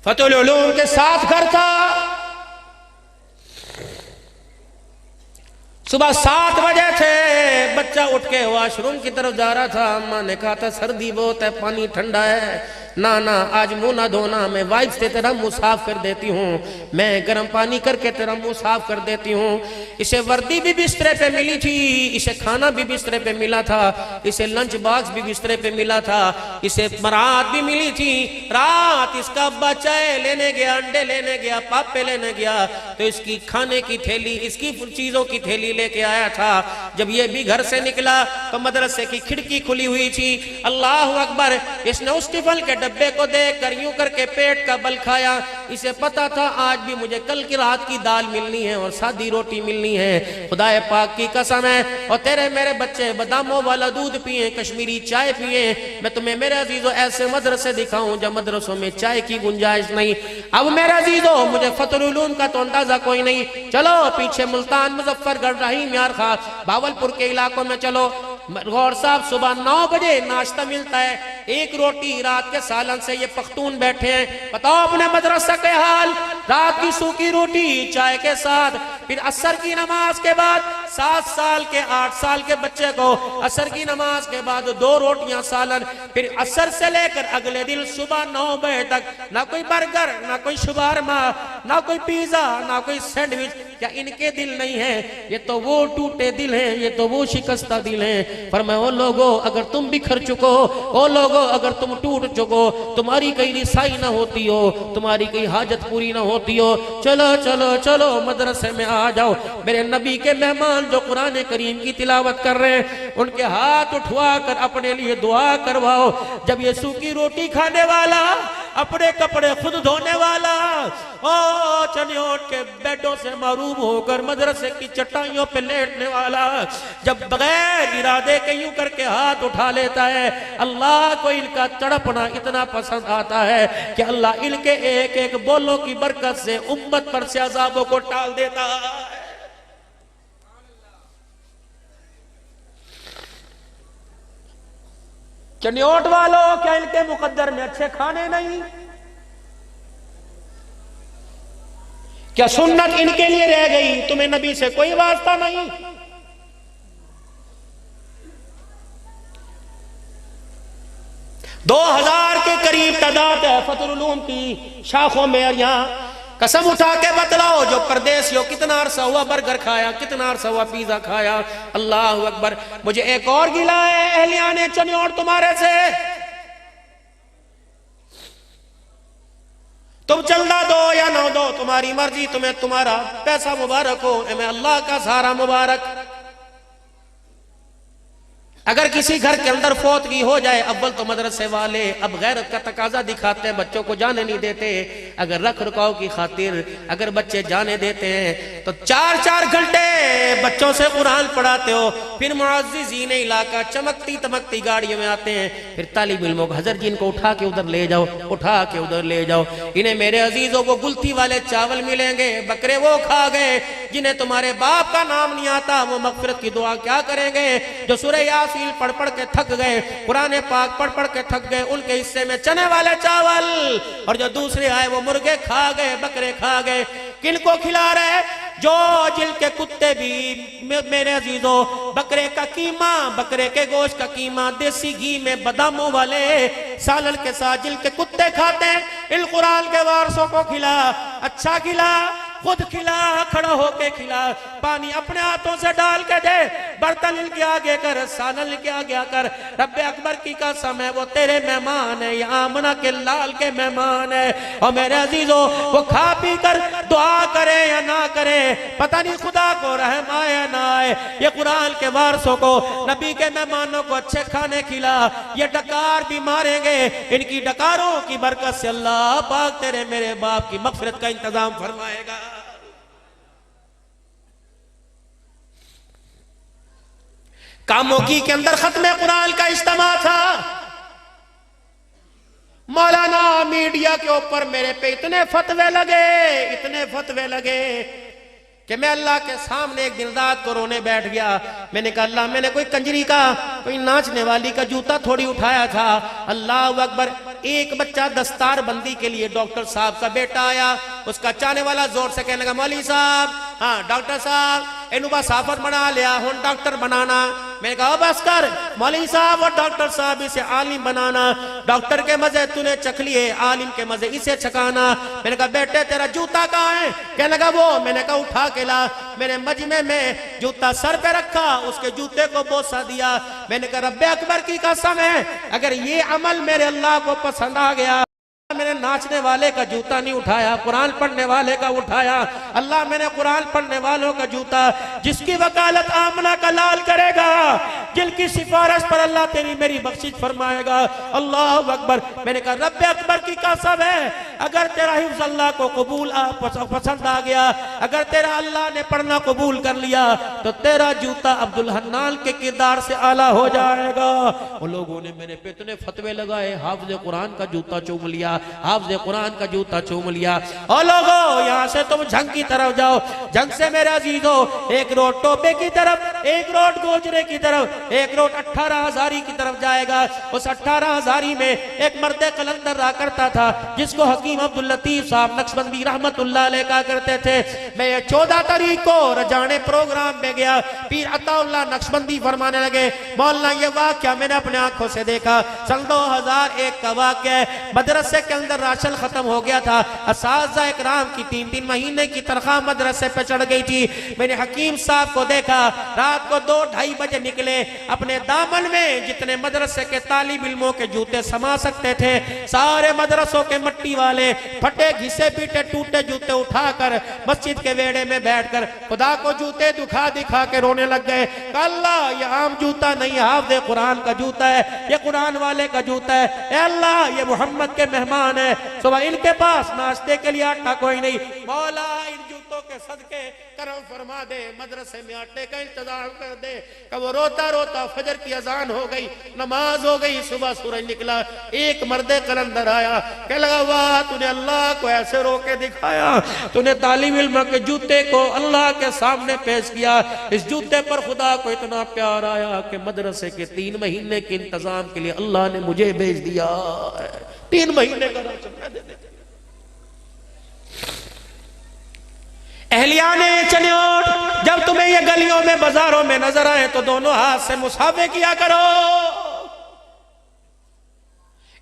فتح العلوم کے ساتھ گھر تھا، صبح 7 بجے تھے، بچہ اٹھ کے واش روم کی طرف جا رہا تھا، اماں نے کہا تھا سردی بہت ہے، پانی ٹھنڈا ہے، نانا آج منہ نہ دھونا، میں وائپ سے تیرا منہ صاف کر دیتی ہوں، میں گرم پانی کر کے تیرا منہ صاف کر دیتی ہوں۔ اسے وردی بھی بسترے پہ ملی تھی، اسے کھانا بھی بسترے پہ ملا تھا، اسے لنچ باکس بھی بسترے پہ ملا تھا، اسے مراعات بھی ملی تھی۔ رات اس کا ابا چائے لینے گیا، انڈے لینے گیا، پاپے لینے گیا تو اس کی کھانے کی تھیلی، اس کی چیزوں کی تھیلی لے کے آیا تھا۔ جب یہ بھی گھر سے نکلا تو مدرسے کی کھڑکی کھلی ہوئی تھی، اللہ اکبر، اس نے اس ٹفل کے ڈبے کو دیکھ کر یوں کر کے پیٹ کا بل کھایا. اسے پتا تھا آج بھی مجھے کل کی رات کی دال ملنی ہے اور سادی روٹی ملنی ہے. خدا پاک کی قسم ہے اور تیرے میرے بچے باداموں والا دودھ پیئیں, کشمیری چائے پیئیں. میں تمہیں میرے عزیزو ایسے مدرسے دکھاؤں جب مدرسوں میں چائے کی گنجائش نہیں. اب میرے عزیزو مجھے فتح العلوم کا تو اندازہ کوئی نہیں. چلو پیچھے ملتان, مظفر گڑھ, رحیم یار خان, بھاولپور کے علاقوں میں چلو. غور صاحب صبح 9 بجے ناشتہ ملتا ہے, 1 روٹی رات کے سالن سے. یہ پختون بیٹھے ہیں, بتاؤ اپنے مدرسہ کے حال. رات کی سوکھی روٹی چائے کے ساتھ. پھر عصر کی نماز کے بعد 7 سال کے 8 سال کے بچے کو عصر کی نماز کے بعد 2 روٹیاں سالن. پھر عصر سے لے کر اگلے دن صبح 9 بجے تک نہ کوئی برگر, نہ کوئی شبارما, نہ کوئی پیزا, نہ کوئی سینڈوچ. کیا ان کے دل نہیں ہیں؟ یہ تو وہ ٹوٹے دل ہیں, یہ تو وہ شکستہ دل ہیں. فرمایا او لوگو اگر تم بکھر چکو, او لوگو اگر تم ٹوٹ چکو, تمہاری کئی رسائی نہ ہوتی ہو, تمہاری کئی حاجت پوری نہ ہوتی ہو, چلو چلو چلو مدرسے میں آ جاؤ. میرے نبی کے مہمان جو قرآن کریم کی تلاوت کر رہے ہیں ان کے ہاتھ اٹھوا کر اپنے لیے دعا کرواؤ. جب یہ سوکھی روٹی کھانے والا, اپنے کپڑے خود دھونے والا, چنیوٹ کے بیڈوں سے محروم ہو کر مدرسے کی چٹائیوں پہ لیٹنے والا, جب بغیر ارادے کے یوں کر کے ہاتھ اٹھا لیتا ہے, اللہ کو ان کا تڑپنا اتنا پسند آتا ہے کہ اللہ ان کے ایک ایک بولوں کی برکت سے امت پر سے عذابوں کو ٹال دیتا ہے. چنیوٹ والوں کیا ان کے مقدر میں اچھے کھانے نہیں؟ کیا سنت ان کے لیے رہ گئی؟ تمہیں نبی سے کوئی واسطہ نہیں؟ 2000 کے قریب تعداد ہے فتح العلوم کی شاخوں میں. اور یہاں قسم اٹھا کے بتلاؤ جو پردیسیوں کتنا عرصہ ہوا برگر کھایا, کتنا عرصہ ہوا پیزا کھایا. اللہ اکبر. مجھے ایک اور گلہ ہے اہلیان چنیوٹ تمہارے سے. تم چندہ دو یا نہ دو تمہاری مرضی, تمہیں تمہارا پیسہ مبارک ہو, میں اللہ کا سہارا مبارک. اگر کسی گھر کے اندر فوتگی ہو جائے, اول تو مدرسے والے اب غیرت کا تقاضا دکھاتے ہیں, بچوں کو جانے نہیں دیتے. اگر رکھ رکھاؤ کی خاطر اگر بچے جانے دیتے ہیں تو 4-4 گھنٹے بچوں سے قرآن پڑھاتے ہو. پھر معززین علاقہ چمکتی تمکتی گاڑیوں میں آتے ہیں. پھر طالب علموں کو حضرت جی ان کو اٹھا کے ادھر لے جاؤ, اٹھا کے ادھر لے جاؤ. انہیں میرے عزیزوں کو گلتی والے چاول ملیں گے, بکرے وہ کھا گئے. جنہیں تمہارے باپ کا نام نہیں آتا وہ مغفرت کی دعا کیا کریں گے؟ جو سورہ یاسین پڑھ پڑھ کے تھک گئے, قرآن پاک پڑھ پڑھ کے تھک گئے, ان کے حصے میں چنے والے چاول. اور جو دوسرے آئے وہ مرغے کھا گئے, بکرے کھا گئے. کن کو کھلا رہے؟ جو جل کے کتے بھی میرے عزیزوں بکرے کا قیمہ, بکرے کے گوشت کا قیمہ دیسی گھی میں باداموں والے سالن کے ساتھ جل کے کتے کھاتے ہیں. ان قرآن کے وارثوں کو کھلا, اچھا کھلا, خود کھلا, کھڑا ہو کے کھلا, پانی اپنے ہاتھوں سے ڈال کے دے, برتن ان کے آگے کر, سالن ان کے آگے کر. رب اکبر کی قسم ہے وہ تیرے مہمان ہے, یہ آمنہ کے لال کے مہمان ہے. اور میرے عزیزوں وہ کھا پی کر دعا کرے یا نہ کرے, پتہ نہیں خدا کو رحم آئے یا نہ آئے. یہ قرآن کے وارثوں کو, نبی کے مہمانوں کو اچھے کھانے کھلا. یہ ڈکار بھی ماریں گے, ان کی ڈکاروں کی برکت سے اللہ پاک تیرے میرے باپ کی مغفرت کا انتظام فرمائے گا. کاموکی کے اندر ختم قرآن کا اجتماع تھا. مولانا میڈیا کے اوپر میرے پہ اتنے فتوے لگے کہ میں اللہ کے سامنے ایک دن رات کو رونے بیٹھ گیا. میں نے کہا اللہ, میں نے کوئی کنجری کا, کوئی ناچنے والی کا جوتا تھوڑی اٹھایا تھا. اللہ اکبر. ایک بچہ دستار بندی کے لیے ڈاکٹر صاحب کا بیٹا آیا, اس کا چاہنے والا زور سے کہنے لگا مولوی صاحب, ہاں ڈاکٹر صاحب, اینو با صافت بنا لیا, ہون ڈاکٹر بنانا. میں نے کہا بس کر مولوی صاحب اور ڈاکٹر صاحب اسے عالم بنانا. ڈاکٹر کے مزے تو نے چکھ لیے, عالم کے مزے اسے چکھانا. میں نے کہا بیٹے تیرا جوتا کہاں ہے؟ کہنے لگا وہ. میں نے کہا اٹھا کے لا. میں نے مجمع میں جوتا سر پہ رکھا, اس کے جوتے کو بوسہ دیا. میں نے کہا رب اکبر کی قسم ہے اگر یہ عمل میرے اللہ کو پسند آ گیا میں نے ناچنے والے کا جوتا نہیں اٹھایا، قرآن پڑھنے والے کا اٹھایا۔ اللہ میں نے قرآن پڑھنے والوں کا جوتا، جس کی وکالت آمنہ کا لال کرے گا، جن کی سفارش پر اللہ تیری میری بخشش فرمائے گا۔ اللہ اکبر۔ میں نے کہا رب اکبر کی قسم ہے، اگر تیرا حفظ اللہ کو قبول پسند آ گیا، اگر تیرا اللہ نے پڑھنا قبول کر لیا، تو تیرا جوتا عبدالحنان کے کردار سے اعلیٰ ہو جائے گا۔ وہ لوگوں نے میرے پہ اتنے فتوے لگائے، حافظ قرآن کا جوتا چوم لیا، حافظ قرآن کا جوتا چوم لیا۔ اور لوگوں یہاں سے تم جھنگ کی طرف جاؤ، جھنگ سے میرے عزیزو ایک روڈ ٹوپے کی طرف، ایک روڈ گوجرے کی طرف، ایک روڈ 18 ہزاری کی طرف جائے گا۔ اس 18 ہزاری میں ایک مرد قلندر رہا کرتا تھا، جس کو حکیم عبداللطیف صاحب نقشبندی رحمت اللہ علیہ کہا کرتے تھے۔ میں 14 تاریخ کو رجانے پروگرام میں گیا، پیر عطا اللہ نقشبندی فرمانے لگے مولانا یہ واقعہ میں نے اپنے آنکھوں سے دیکھا، سن 2001 کا واقعہ ہے۔ مدرسے کے اندر راشن ختم ہو گیا تھا، اساتذہ اکرام کی 3 مہینے کی تنخواہ مدرسے پہ چڑھ گئی تھی۔ میں نے حکیم صاحب کو دیکھا، رات کو 2-2:30 بجے نکلے، اپنے دامن میں جتنے مدرسے کے طالب علموں کے جوتے سما سکتے تھے سارے مدرسوں کے مٹی والے پھٹے گھسے پیٹے ٹوٹے جوتے اٹھا کر مسجد کے ویڑے میں بیٹھ کر خدا کو جوتے دکھا دکھا کے رونے لگ گئے کہ اللہ یہ عام جوتا نہیں، حافظ قرآن کا جوتا ہے، یہ قرآن والے کا جوتا ہے، اے اللہ یہ محمد کے مہمان ہے، صبح ان کے پاس ناشتے کے لیے آٹا کوئی نہیں، مولا ان جوتوں کے صدقے کرم فرما دے، مدرسے میں آٹے کا انتظام کر دے۔ کہ وہ روتا روتا فجر کی اذان ہو گئی، نماز ہو گئی، صبح سورج نکلا، ایک مرد قلندر آیا کہ لگا واہ تو نے اللہ کو ایسے رو کے دکھایا، تو نے طالب علم کے جوتے کو اللہ کے سامنے پیش کیا، اس جوتے پر خدا کو اتنا پیار آیا کہ مدرسے کے 3 مہینے کے انتظام کے لیے اللہ نے مجھے بھیج دیا ہے۔ 3 مہینے کا راشن میں دے دیتے۔ اہلیان چنیوٹ، جب تمہیں یہ گلیوں میں بازاروں میں نظر آئے تو دونوں ہاتھ سے مصافحہ کیا کرو۔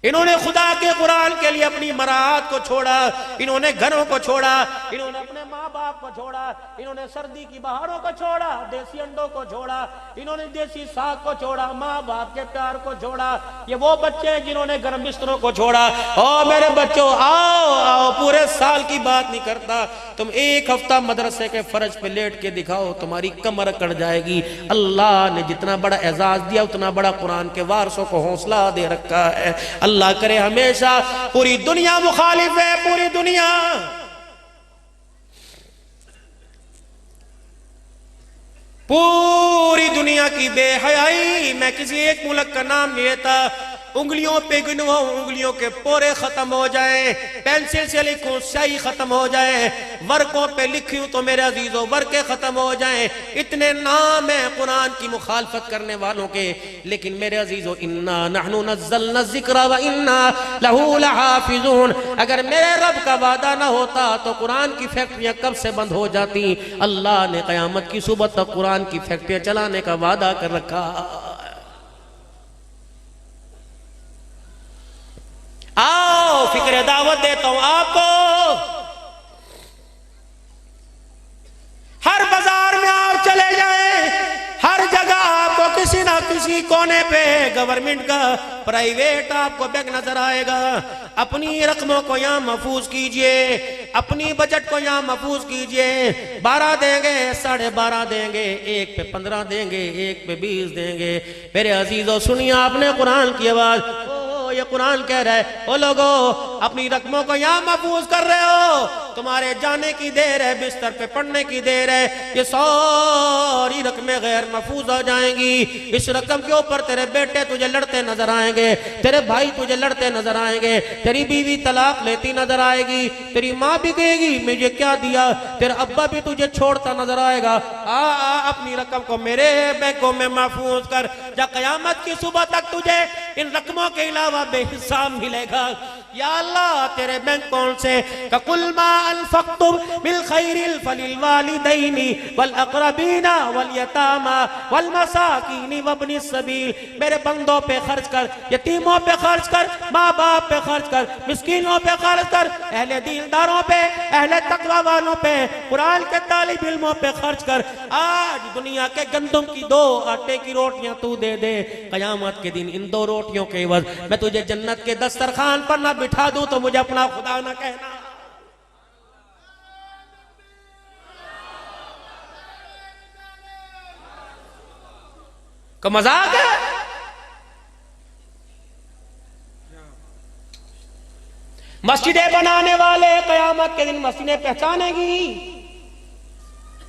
انہوں نے خدا کے قرآن کے لیے اپنی مراعات کو چھوڑا، انہوں نے گھروں کو چھوڑا، انہوں نے اپنے ماں باپ کو چھوڑا، انہوں نے سردی کی بہاروں کو چھوڑا، دیسی انڈوں کو چھوڑا، انہوں نے دیسی ساگ کو چھوڑا، ماں باپ کے پیار کو چھوڑا۔ یہ وہ بچے ہیں جنہوں نے گرم بستروں کو چھوڑا۔ او میرے بچوں آؤ آؤ، پورے سال کی بات نہیں کرتا، تم 1 ہفتہ مدرسے کے فرش پہ لیٹ کے دکھاؤ، تمہاری کمر کٹ جائے گی۔ اللہ نے جتنا بڑا اعزاز دیا اتنا بڑا قرآن کے وارثوں کو حوصلہ دے رکھا ہے۔ اللہ کرے ہمیشہ، پوری دنیا مخالف ہے، پوری دنیا پوری دنیا کی بے حیائی۔ میں کسی ایک ملک کا نام نہیں لیتا، انگلیوں پہ گنو، انگلیوں کے پورے ختم ہو جائیں، پینسل سے لکھوں سیاہی ختم ہو جائے، ورقوں پہ لکھوں تو میرے عزیزوں ورقے ختم ہو جائیں، اتنے نام ہیں قرآن کی مخالفت کرنے والوں کے۔ لیکن میرے عزیزوں انا نحن نزلنا الذکر وانا لہ لحافظون، اگر میرے رب کا وعدہ نہ ہوتا تو قرآن کی فیکٹریاں کب سے بند ہو جاتی۔ اللہ نے قیامت کی صبح تک قرآن کی فیکٹریاں چلانے کا وعدہ کر رکھا۔ آؤ فکر دعوت دیتا ہوں آپ کو، ہر بازار میں آپ چلے جائیں، ہر جگہ آپ کو کسی نہ کسی کونے پہ گورنمنٹ کا پرائیویٹ آپ کو بینک نظر آئے گا۔ اپنی رقموں کو یہاں محفوظ کیجئے، اپنی بجٹ کو یہاں محفوظ کیجئے۔ 12 دیں گے، 12.5 دیں گے، 1 پہ 15 دیں گے، 1 پہ 20 دیں گے۔ میرے عزیزوں سنیے آپ نے قرآن کی آواز، یہ قرآن کہہ رہا ہے او لوگو اپنی رقموں کو یہاں محفوظ کر رہے ہو، تمہارے جانے کی دیر ہے، بستر پہ پڑھنے کی دیر ہے، یہ ساری رقمیں غیر محفوظ ہو جائیں گی۔ اس رقم کے اوپر تیرے بیٹے تجھے لڑتے نظر آئیں گے، تیرے بھائی تجھے لڑتے نظر آئیں گے، تیری بیوی طلاق لیتی نظر آئے گی، تیری ماں بھی کہے گی مجھے کیا دیا، تیرا ابا بھی تجھے چھوڑتا نظر آئے گا۔ اپنی رقم کو میرے بینکوں میں محفوظ کر، جب قیامت کی صبح تک تجھے ان رقموں کے علاوہ بے حساب ملے گا۔ یا اللہ تیرے بینک کون سے قُلْ مَا أَنفَقْتُمْ بِالْخَيْرِ فَلِلْوَالِدَيْنِ وَالْأَقْرَبِينَ وَالْيَتَامَى وَالْمَسَاكِينِ وَابْنِ السَّبِيلِ، میرے بندوں پہ خرچ کر، یتیموں پہ خرچ کر، ماں باپ پہ خرچ کر، مسکینوں پہ خرچ کر، اہل دینداروں پہ، اہل تقوی والوں پہ، قرآن کے طالب علموں پہ خرچ کر۔ آج دنیا کے گندم کی 2 آٹے کی روٹیاں تو دے دے، قیامت کے دن ان 2 روٹیوں کے عوض میں تجھے جنت کے دسترخوان پر نہ بٹھا دوں تو مجھے اپنا خدا نہ کہنا. کہ مذاق ہے؟ مسجدیں بنانے والے قیامت کے دن مسجدیں پہچانیں گی.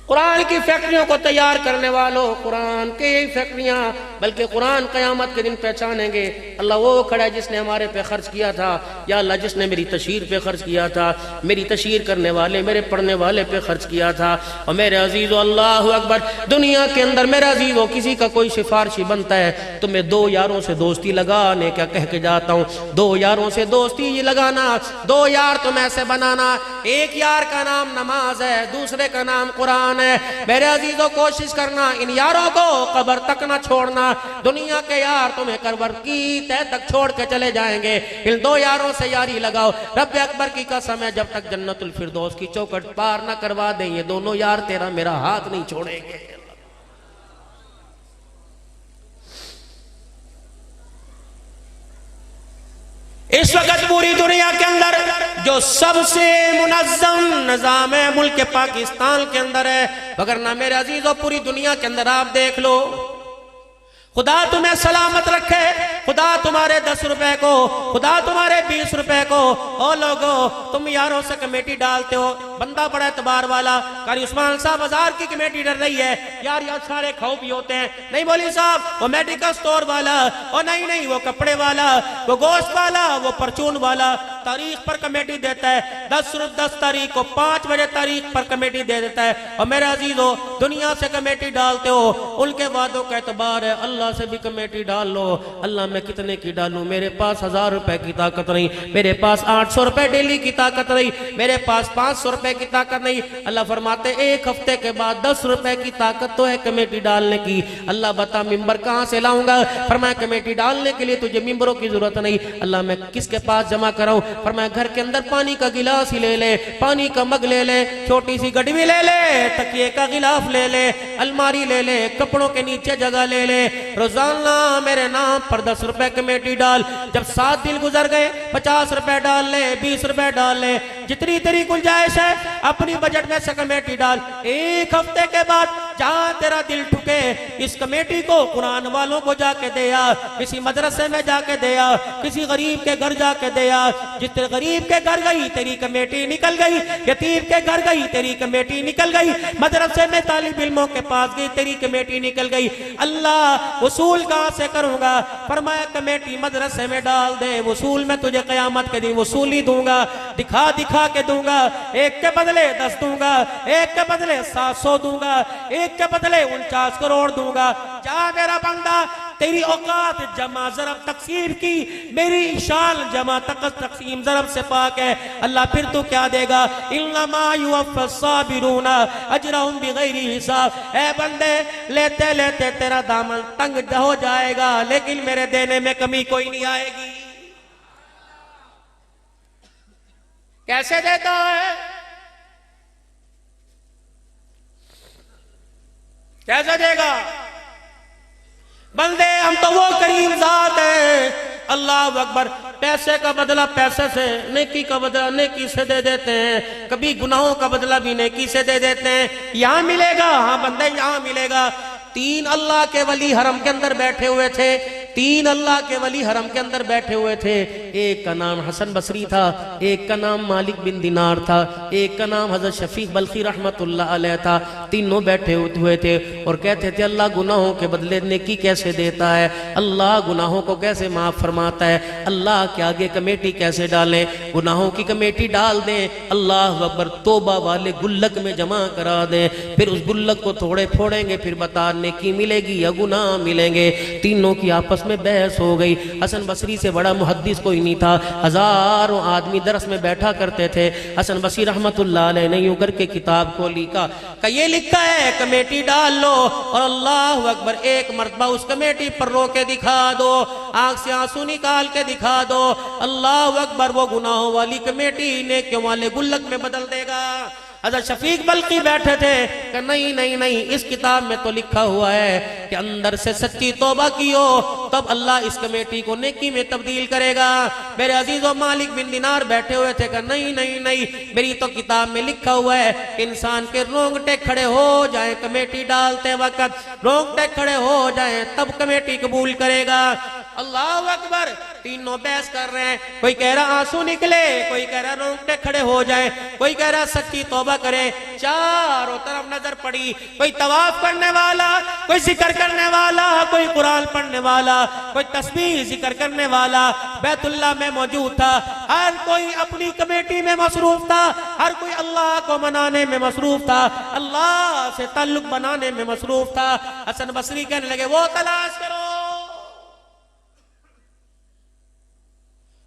قرآن کی فیکٹریوں کو تیار کرنے والوں، قرآن کی یہی فیکٹریاں، بلکہ قرآن قیامت کے دن پہچانیں گے اللہ وہ کھڑا ہے جس نے ہمارے پہ خرچ کیا تھا، یا اللہ جس نے میری تشہیر پہ خرچ کیا تھا، میری تشہیر کرنے والے میرے پڑھنے والے پہ خرچ کیا تھا. اور میرے عزیزو اللہ اکبر، دنیا کے اندر میرے عزیزو کسی کا کوئی سفارشی بنتا ہے تو میں 2 یاروں سے دوستی لگانے کا کہہ کے جاتا ہوں. 2 یاروں سے دوستی لگانا، 2 یار تم ایسے بنانا، ایک یار کا نام نماز ہے، دوسرے کا نام قرآن ہے. میرے عزیزو کوشش کرنا ان یاروں کو قبر تک نہ چھوڑنا. دنیا کے یار تمہیں قبر کی تہ تک چھوڑ کے چلے جائیں گے، ان 2 یاروں سے یاری لگاؤ. رب اکبر کی قسم ہے جب تک جنت الفردوس کی چوکھٹ پار نہ کروا دیں یہ دونوں یار تیرا میرا ہاتھ نہیں چھوڑیں گے. اس وقت پوری دنیا کے اندر جو سب سے منظم نظام ہے ملک پاکستان کے اندر ہے، وگرنہ میرے عزیزو پوری دنیا کے اندر آپ دیکھ لو. خدا تمہیں سلامت رکھے، خدا تمہارے 10 روپے کو، خدا تمہارے 20 روپے کو. او لوگو تم یاروں سے کمیٹی ڈالتے ہو، بندہ بڑا اعتبار والا قاری عثمان صاحب ہزار کی کمیٹی ڈر رہی ہے، یار سارے کھاؤ بھی ہوتے ہیں. نہیں مولی صاحب وہ میڈیکل سٹور والا، اور نہیں وہ کپڑے والا، وہ گوشت والا، وہ پرچون والا تاریخ پر کمیٹی دیتا ہے. 10 تاریخ کو 5 بجے تاریخ پر کمیٹی دے دیتا ہے. اور میرے عزیزو دنیا سے کمیٹی ڈالتے ہو، ان کے وعدوں کا اعتبار ہے اللہ سے بھی کمیٹی ڈال لو. اللہ میں کتنے کی ڈالوں؟ میرے پاس 1000 روپے کی طاقت نہیں، میرے پاس 800 روپے ڈیلی کی طاقت نہیں، میرے پاس 500 روپے کی طاقت نہیں. اللہ فرماتے 1 ہفتے کے بعد 10 روپے کی طاقت تو ہے کمیٹی ڈالنے کی. اللہ بتا ممبر کہاں سے لاؤں گا؟ فرمایا کمیٹی ڈالنے کے لیے تجھے ممبروں کی ضرورت نہیں. اللہ میں کس کے پاس جمع کراؤں؟ فرمایا گھر کے اندر پانی کا گلاس ہی لے لے، پانی کا مگ لے لے، چھوٹی سی گڈوی لے لے، تکیے کا غلاف لے لے، الماری لے لے، کپڑوں کے نیچے جگہ لے لے. روزانہ میرے نام پر 10 روپے کمیٹی ڈال. جب 7 دن گزر گئے 50 روپے ڈال لے، 20 روپے ڈال لے، جتنی تیری گنجائش ہے اپنی بجٹ میں سے کمیٹی ڈال. 1 ہفتے کے بعد جہاں تیرا دل ٹھکے اس کمیٹی کو قرآن والوں کو جا کے دیا، کسی مدرسے میں جا کے دیا، کسی غریب کے گھر جا کے دیا. جس غریب کے گھر گئی تیری کمیٹی نکل گئی، یتیم کے گھر گئی تیری کمیٹی نکل گئی، مدرسے میں طالب علموں کے پاس گئی تیری کمیٹی نکل گئی. اللہ وصول کہاں سے کروں گا؟ فرمایا کمیٹی مدرسے میں ڈال دے، وصول میں تجھے قیامت کے دن وصولی دوں گا، دکھا دکھا کے دوں گا. 1 کے بدلے 10 دوں گا، 1 کے بدلے 700 دوں گا، 1 کے بدلے 49 کروڑ دوں گا. جا میرا بندہ تیری اوقات جمع ضرب تقسیم کی، میری شان جمع تقسیم ضرب سے پاک ہے. اللہ پھر تو کیا دے گا؟ انما یوفی الصابرون اجرهم بغیر حساب. اے بندے لیتے لیتے تیرا دامن تنگ ہو جائے گا لیکن میرے دینے میں کمی کوئی نہیں آئے گی. کیسے دیتا ہے؟ کیسے دے گا؟ بندے ہم تو وہ کریم ذات ہیں، اللہ اکبر، پیسے کا بدلہ پیسے سے، نیکی کا بدلہ نیکی سے دے دیتے ہیں، کبھی گناہوں کا بدلہ بھی نیکی سے دے دیتے ہیں. یہاں ملے گا، ہاں بندے یہاں ملے گا. 3 اللہ کے ولی حرم کے اندر بیٹھے ہوئے تھے، 3 اللہ کے ولی حرم کے اندر بیٹھے ہوئے تھے. ایک کا نام حسن بصری تھا، ایک کا نام مالک بن دینار تھا، ایک کا نام حضرت شفیق بلخی رحمت اللہ علیہ تھا. تینوں بیٹھے ہوئے تھے اور کہتے تھے اللہ گناہوں کے بدلے نیکی کیسے دیتا ہے، اللہ گناہوں کو کیسے معاف فرماتا ہے، اللہ کے آگے کمیٹی کیسے ڈالیں، گناہوں کی کمیٹی ڈال دیں. اللہ اکبر، توبہ والے گلک میں جمع کرا دیں، پھر اس گلک کو تھوڑے پھوڑیں گے، پھر بتا نیکی ملے گی یا گناہ ملیں گے. تینوں کی آپس میں بحث ہو گئی. حسن بصری سے بڑا محدث کوئی نہیں تھا، ہزاروں آدمی درس میں بیٹھا کرتے تھے. حسن بصری رحمت اللہ علیہ نے یوں کر کے کتاب کو لکھا کہ یہ لکھا ہے کمیٹی ڈال لو اور اللہ اکبر 1 مرتبہ اس کمیٹی پر رو کے دکھا دو، آنکھ سے آنسو نکال کے دکھا دو. اللہ اکبر، وہ گناہوں والی کمیٹی نیکیوں والے گلک میں بدل دے گا. حضرت شفیق بلخی بیٹھے تھے کہ نہیں نہیں نہیں، اس کتاب میں تو لکھا ہوا ہے کہ اندر سے سچی توبہ کی ہو تب اللہ اس کمیٹی کو نیکی میں تبدیل کرے گا۔ میرے عزیزو مالک بن دینار بیٹھے ہوئے تھے کہ نہیں نہیں نہیں، میری تو کتاب میں لکھا ہوا ہے کہ انسان کے رونگٹے کھڑے ہو جائیں کمیٹی ڈالتے وقت، رونگٹے کھڑے ہو جائیں تب کمیٹی قبول کرے گا۔ اللہ اکبر، تینوں بحث کر رہے ہیں، کوئی کہہ رہا آنسو نکلے، کوئی کہہ رہا رونگٹے کھڑے ہو جائیں، کوئی کہہ رہا سچی توبہ کرے۔ چاروں طرف نظر پڑی، کوئی طواف کرنے والا، کوئی ذکر کرنے والا، کوئی قرآن پڑھنے والا، کوئی تسبیح ذکر کرنے والا بیت اللہ میں موجود تھا۔ ہر کوئی اپنی کمیٹی میں مصروف تھا، ہر کوئی اللہ کو منانے میں مصروف تھا، اللہ سے تعلق بنانے میں مصروف تھا۔ حسن بصری کہنے لگے وہ تلاش کرو،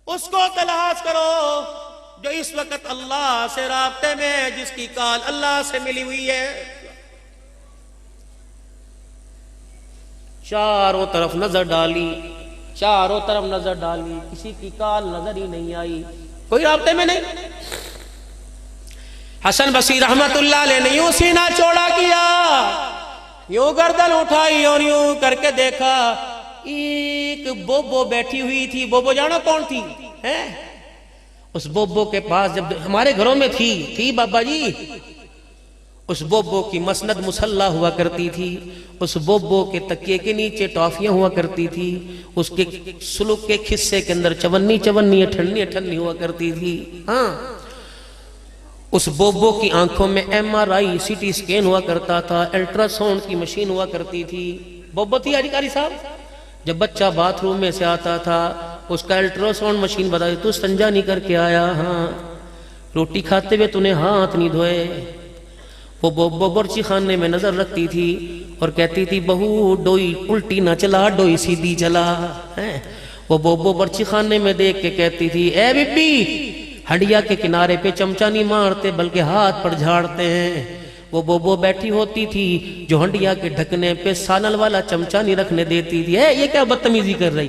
اس کو تلاش کرو جو اس وقت اللہ سے رابطے میں، جس کی کال اللہ سے ملی ہوئی ہے۔ چاروں طرف نظر ڈالی، چاروں طرف نظر ڈالی، کسی کی کال نظر ہی نہیں آئی، کوئی رابطے میں نہیں۔ حسن بصری رحمت اللہ علیہ نے یوں سینہ چوڑا کیا، یوں گردن اٹھائی اور یوں کر کے دیکھا، ایک بوبو بیٹھی ہوئی تھی۔ بوبو جانو کون تھی؟ اس بوبو کے پاس، جب ہمارے گھروں میں تھی بابا جی، اس بوبو کی مسند مسلح ہوا کرتی تھی، اس بوبو کے تکیے کے نیچے ٹافیاں ہوا کرتی تھی، اس کے سلوک کے خصے کے اندر چونی ٹھنڈی ہوا کرتی تھی۔ ہاں، اس بوبو کی آنکھوں میں ایم آر آئی سی ٹی سکین ہوا کرتا تھا، الٹرا ساؤنڈ کی مشین ہوا کرتی تھی۔ بوبو تھی قاری صاحب، جب بچہ باتھ روم میں سے آتا تھا اس کا الٹرا ساؤنڈ مشین بتائی تو استنجا نہیں کر کے آیا، ہاں روٹی کھاتے ہوئے تو نے ہاتھ نہیں دھوئے۔ وہ بوبو برچی خانے میں نظر رکھتی تھی اور کہتی تھی بہو ڈوئی الٹی نہ چلا، ڈوئی سیدھی چلا۔ وہ بوبو برچی خانے میں دیکھ کے کہتی تھی اے بی بی، ہڈیا کے کنارے پہ چمچا نہیں مارتے بلکہ ہاتھ پر جھاڑتے ہیں۔ وہ بوبو بیٹھی ہوتی تھی جو ہنڈیا کے ڈھکنے پہ سانل والا چمچا نہیں رکھنے دیتی تھی۔ یہ کیا بدتمیزی کر رہی؟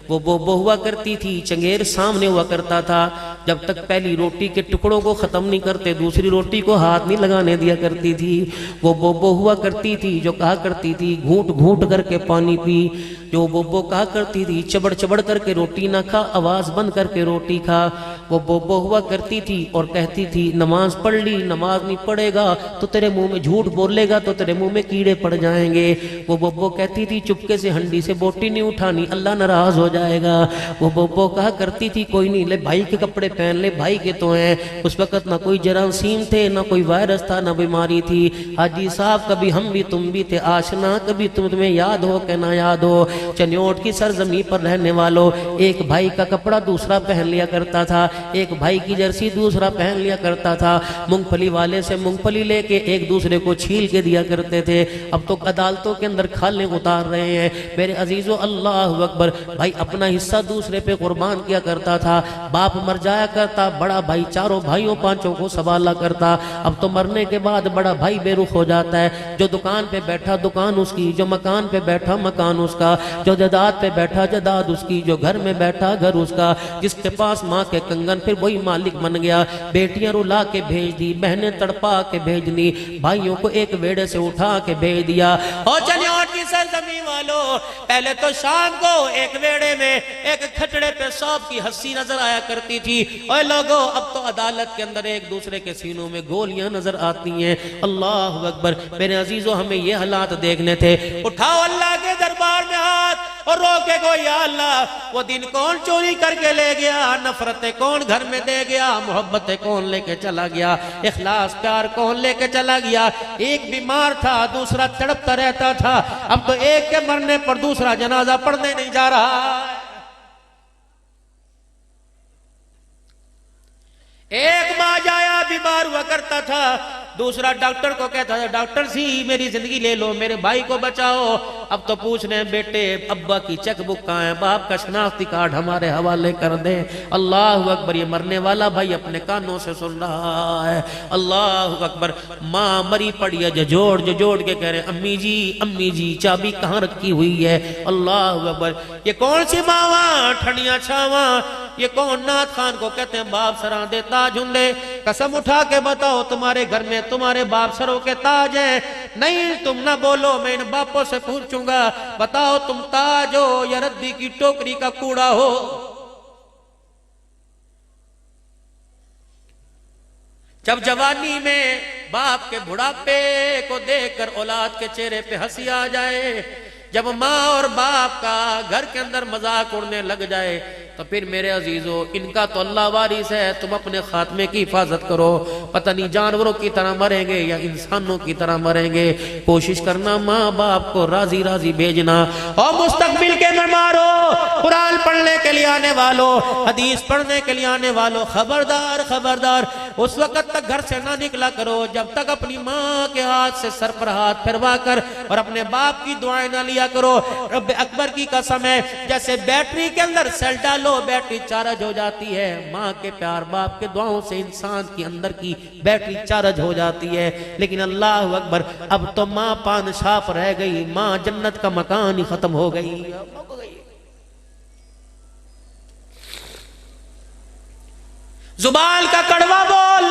وہ بوبو ہوا کرتی تھی، چنگیر سامنے ہوا کرتا تھا، جب تک پہلی روٹی کے ٹکڑوں کو ختم نہیں کرتے دوسری روٹی کو ہاتھ نہیں لگانے دیا کرتی تھی۔ وہ بوبو ہوا کرتی تھی جو کہا کرتی تھی گھونٹ گھونٹ کر کے پانی پی، جو بوبو کہا کرتی تھی چبڑ چبڑ کر کے روٹی نہ کھا، آواز بند کر کے روٹی کھا۔ وہ بوبو ہوا کرتی تھی اور کہتی تھی نماز پڑھ لی، نماز نہیں پڑھے گا تو تیرے منہ میں جھوٹ بولے گا تو تیرے منہ میں کیڑے پڑ جائیں گے۔ وہ بوبو کہتی تھی چپکے سے ہنڈی سے بوٹی نہیں اٹھانی، اللہ ناراض ہو جائے گا۔ وہ بوبو کہا کرتی تھی کوئی نہیں، لے بھائی کے کپڑے پہن لے، بھائی کے تو ہیں۔ اس وقت نہ کوئی جراثیم تھے، نہ کوئی وائرس تھا، نہ بیماری تھی۔ حاجی صاحب کبھی ہم بھی تم بھی تھے آشنا، کبھی تمہیں یاد ہو کہ نہ یاد ہو۔ چنیوٹ کی سرزمین پر رہنے والوں، ایک بھائی کا کپڑا دوسرا پہن لیا کرتا تھا، ایک بھائی کی جرسی دوسرا پہن لیا کرتا تھا، مونگ پھلی والے سے مونگ پھلی لے کے ایک دوسرے کو چھیل کے دیا کرتے تھے۔ اب تو عدالتوں کے اندر کھالیں اتار رہے ہیں۔ میرے عزیزو اللہ اکبر، بھائی اپنا حصہ دوسرے پہ قربان کیا کرتا تھا، باپ مر جایا کرتا، بڑا بھائی چاروں بھائیوں پانچوں کو سنبھالا کرتا۔ اب تو مرنے کے بعد بڑا بھائی بے رخ ہو جاتا ہے، جو دکان پہ بیٹھا دکان اس کی، جو مکان پہ بیٹھا مکان اس کا، جو جداد پہ بیٹھا جداد اس کی، جو گھر میں بیٹھا گھر اس کا، جس کے پاس ماں کے کنگن پھر وہی مالک بن گیا۔ بیٹیاں رلا کے بھیج دی، بہنیں تڑپا کے بھیج دی، بھائیوں کو ایک ویڑے سے اٹھا کے بھیج دیا۔ اور چنیوٹ کی سرزمین والوں، پہلے تو شام کو ایک ویڑے میں ایک کھٹڑے پہ سانپ کی ہنسی نظر آیا کرتی تھی، اور لوگوں اب تو عدالت کے اندر ایک دوسرے کے سینوں میں گولیاں نظر آتی ہیں۔ اللہ اکبر، میرے عزیزو ہمیں یہ حالات دیکھنے تھے۔ اٹھاؤ اللہ کے دربار میں ہاتھ اور رو کے گو یا اللہ، وہ دن کون چوری کر کے لے گیا، نفرتیں کون گھر میں دے گیا، محبتیں کون لے کے چلا گیا، اخلاص پیار کون لے کے چلا گیا۔ ایک بیمار تھا دوسرا تڑپتا رہتا تھا، اب تو ایک کے مرنے پر دوسرا جنازہ پڑھنے نہیں جا رہا۔ ایک ماں جایا بیمار ہوا کرتا تھا، دوسرا ڈاکٹر کو کہتا تھا ڈاکٹر سی میری زندگی لے لو، میرے بھائی کو بچاؤ۔ اب تو پوچھ رہے ہیں بیٹے ابا کی چیک بک کہاں ہے، باپ کا شناختی کارڈ ہمارے حوالے کر دیں۔ اللہ اکبر، یہ مرنے والا بھائی اپنے کانوں سے سن رہا ہے۔ اللہ اکبر، ماں مری پڑی ہے، جوڑ کے کہہ رہے ہیں امی جی چابی کہاں رکھی ہوئی ہے۔ اللہ اکبر، یہ کون سی ماواں ٹھنڈیاں چھاواں یہ کون نعت خان کو کہتے ہیں باپ سراں دے تاج ہندے؟ قسم اٹھا کے بتاؤ تمہارے گھر میں تمہارے باپ سروں کے تاج ہیں؟ نہیں، تم نہ بولو، میں ان باپوں سے پوچھوں گا، بتاؤ تم تاج ہو یا ردی کی ٹوکری کا کوڑا ہو؟ جب جوانی میں باپ کے بڑھاپے کو دیکھ کر اولاد کے چہرے پہ ہنسی آ جائے، جب ماں اور باپ کا گھر کے اندر مذاق اڑنے لگ جائے، تو پھر میرے عزیزو ان کا تو اللہ وارث ہے، تم اپنے خاتمے کی حفاظت کرو۔ پتہ نہیں جانوروں کی طرح مریں گے یا انسانوں کی طرح مریں گے، کوشش کرنا ماں باپ کو راضی راضی بھیجنا۔ اور مستقبل کے مہمانو، قرآن پڑھنے کے لیے آنے والوں، حدیث پڑھنے کے لیے آنے والوں، خبردار خبردار، اس وقت تک گھر سے نہ نکلا کرو جب تک اپنی ماں کے ہاتھ سے سر پر ہاتھ پھروا کر اور اپنے باپ کی دعائیں نہ لیا کرو۔ رب اکبر کی قسم ہے، جیسے بیٹری کے اندر سیل ڈالو بیٹری چارج ہو جاتی ہے، ماں کے پیار باپ کے دعاؤں سے انسان کی اندر کی بیٹری چارج ہو جاتی ہے۔ لیکن اللہ اکبر، اب تو ماں پادشاہ رہ گئی، ماں جنت کا مکان ہی ختم ہو گئی۔ زبان کا کڑوا بول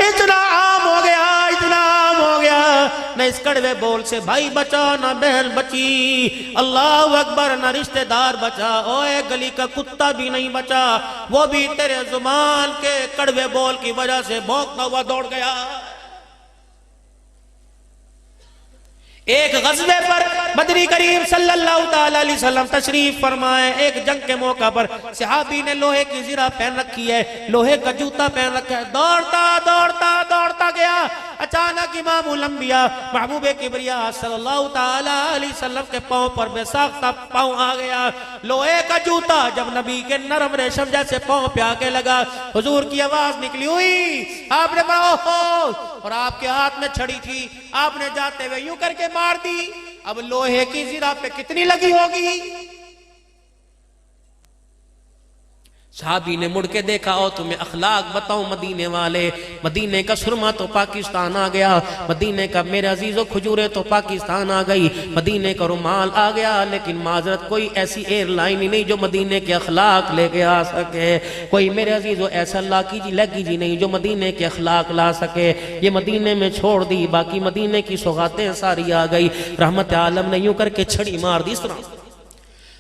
اتنا عام ہو گیا، اتنا عام ہو گیا، نہ اس کڑوے بول سے بھائی بچا نہ بہن بچی، اللہ اکبر، نہ رشتہ دار بچا، اوے گلی کا کتا بھی نہیں بچا، وہ بھی تیرے زبان کے کڑوے بول کی وجہ سے بھونکتا ہوا دوڑ گیا۔ ایک غزوے پر بدری کریم صلی اللہ علیہ وسلم تشریف فرمائے، ایک جنگ کے موقع پر صحابی نے لوہے کی زرہ پہن رکھی ہے، لوہے کا جوتا پہن رکھا ہے، دوڑتا دوڑتا دوڑتا گیا، اچانک امام الانبیاء محبوب کبریا صلی اللہ علیہ وسلم کے پاؤں پر بے ساختہ پاؤں آ گیا۔ لوہے کا جوتا جب نبی کے نرم ریشم جیسے پاؤں پہ آ کے لگا، حضور کی آواز نکلی ہوئی، آپ نے پڑھا ہو، اور آپ کے ہاتھ میں چھڑی تھی، آپ نے جاتے ہوئے یوں کر کے مار دی۔ اب لوہے کی زرہ پہ کتنی لگی ہوگی؟ صحابی نے مڑ کے دیکھا، اور تمہیں اخلاق بتاؤں مدینے والے، مدینے کا سرما تو پاکستان آ گیا، مدینے کا میرے عزیزو کھجورے تو پاکستان آ گئی، مدینے کا رومال آ گیا، لیکن معذرت کوئی ایسی ایئر لائن ہی نہیں جو مدینے کے اخلاق لے کے آ سکے، کوئی میرے عزیزو ایسا اللہ کی لیگیجی نہیں جو مدینے کے اخلاق لا سکے۔ یہ مدینے میں چھوڑ دی، باقی مدینے کی سوغاتیں ساری آ گئی، رحمت عالم نے یوں کر کے چھڑی مار دی اس طرح۔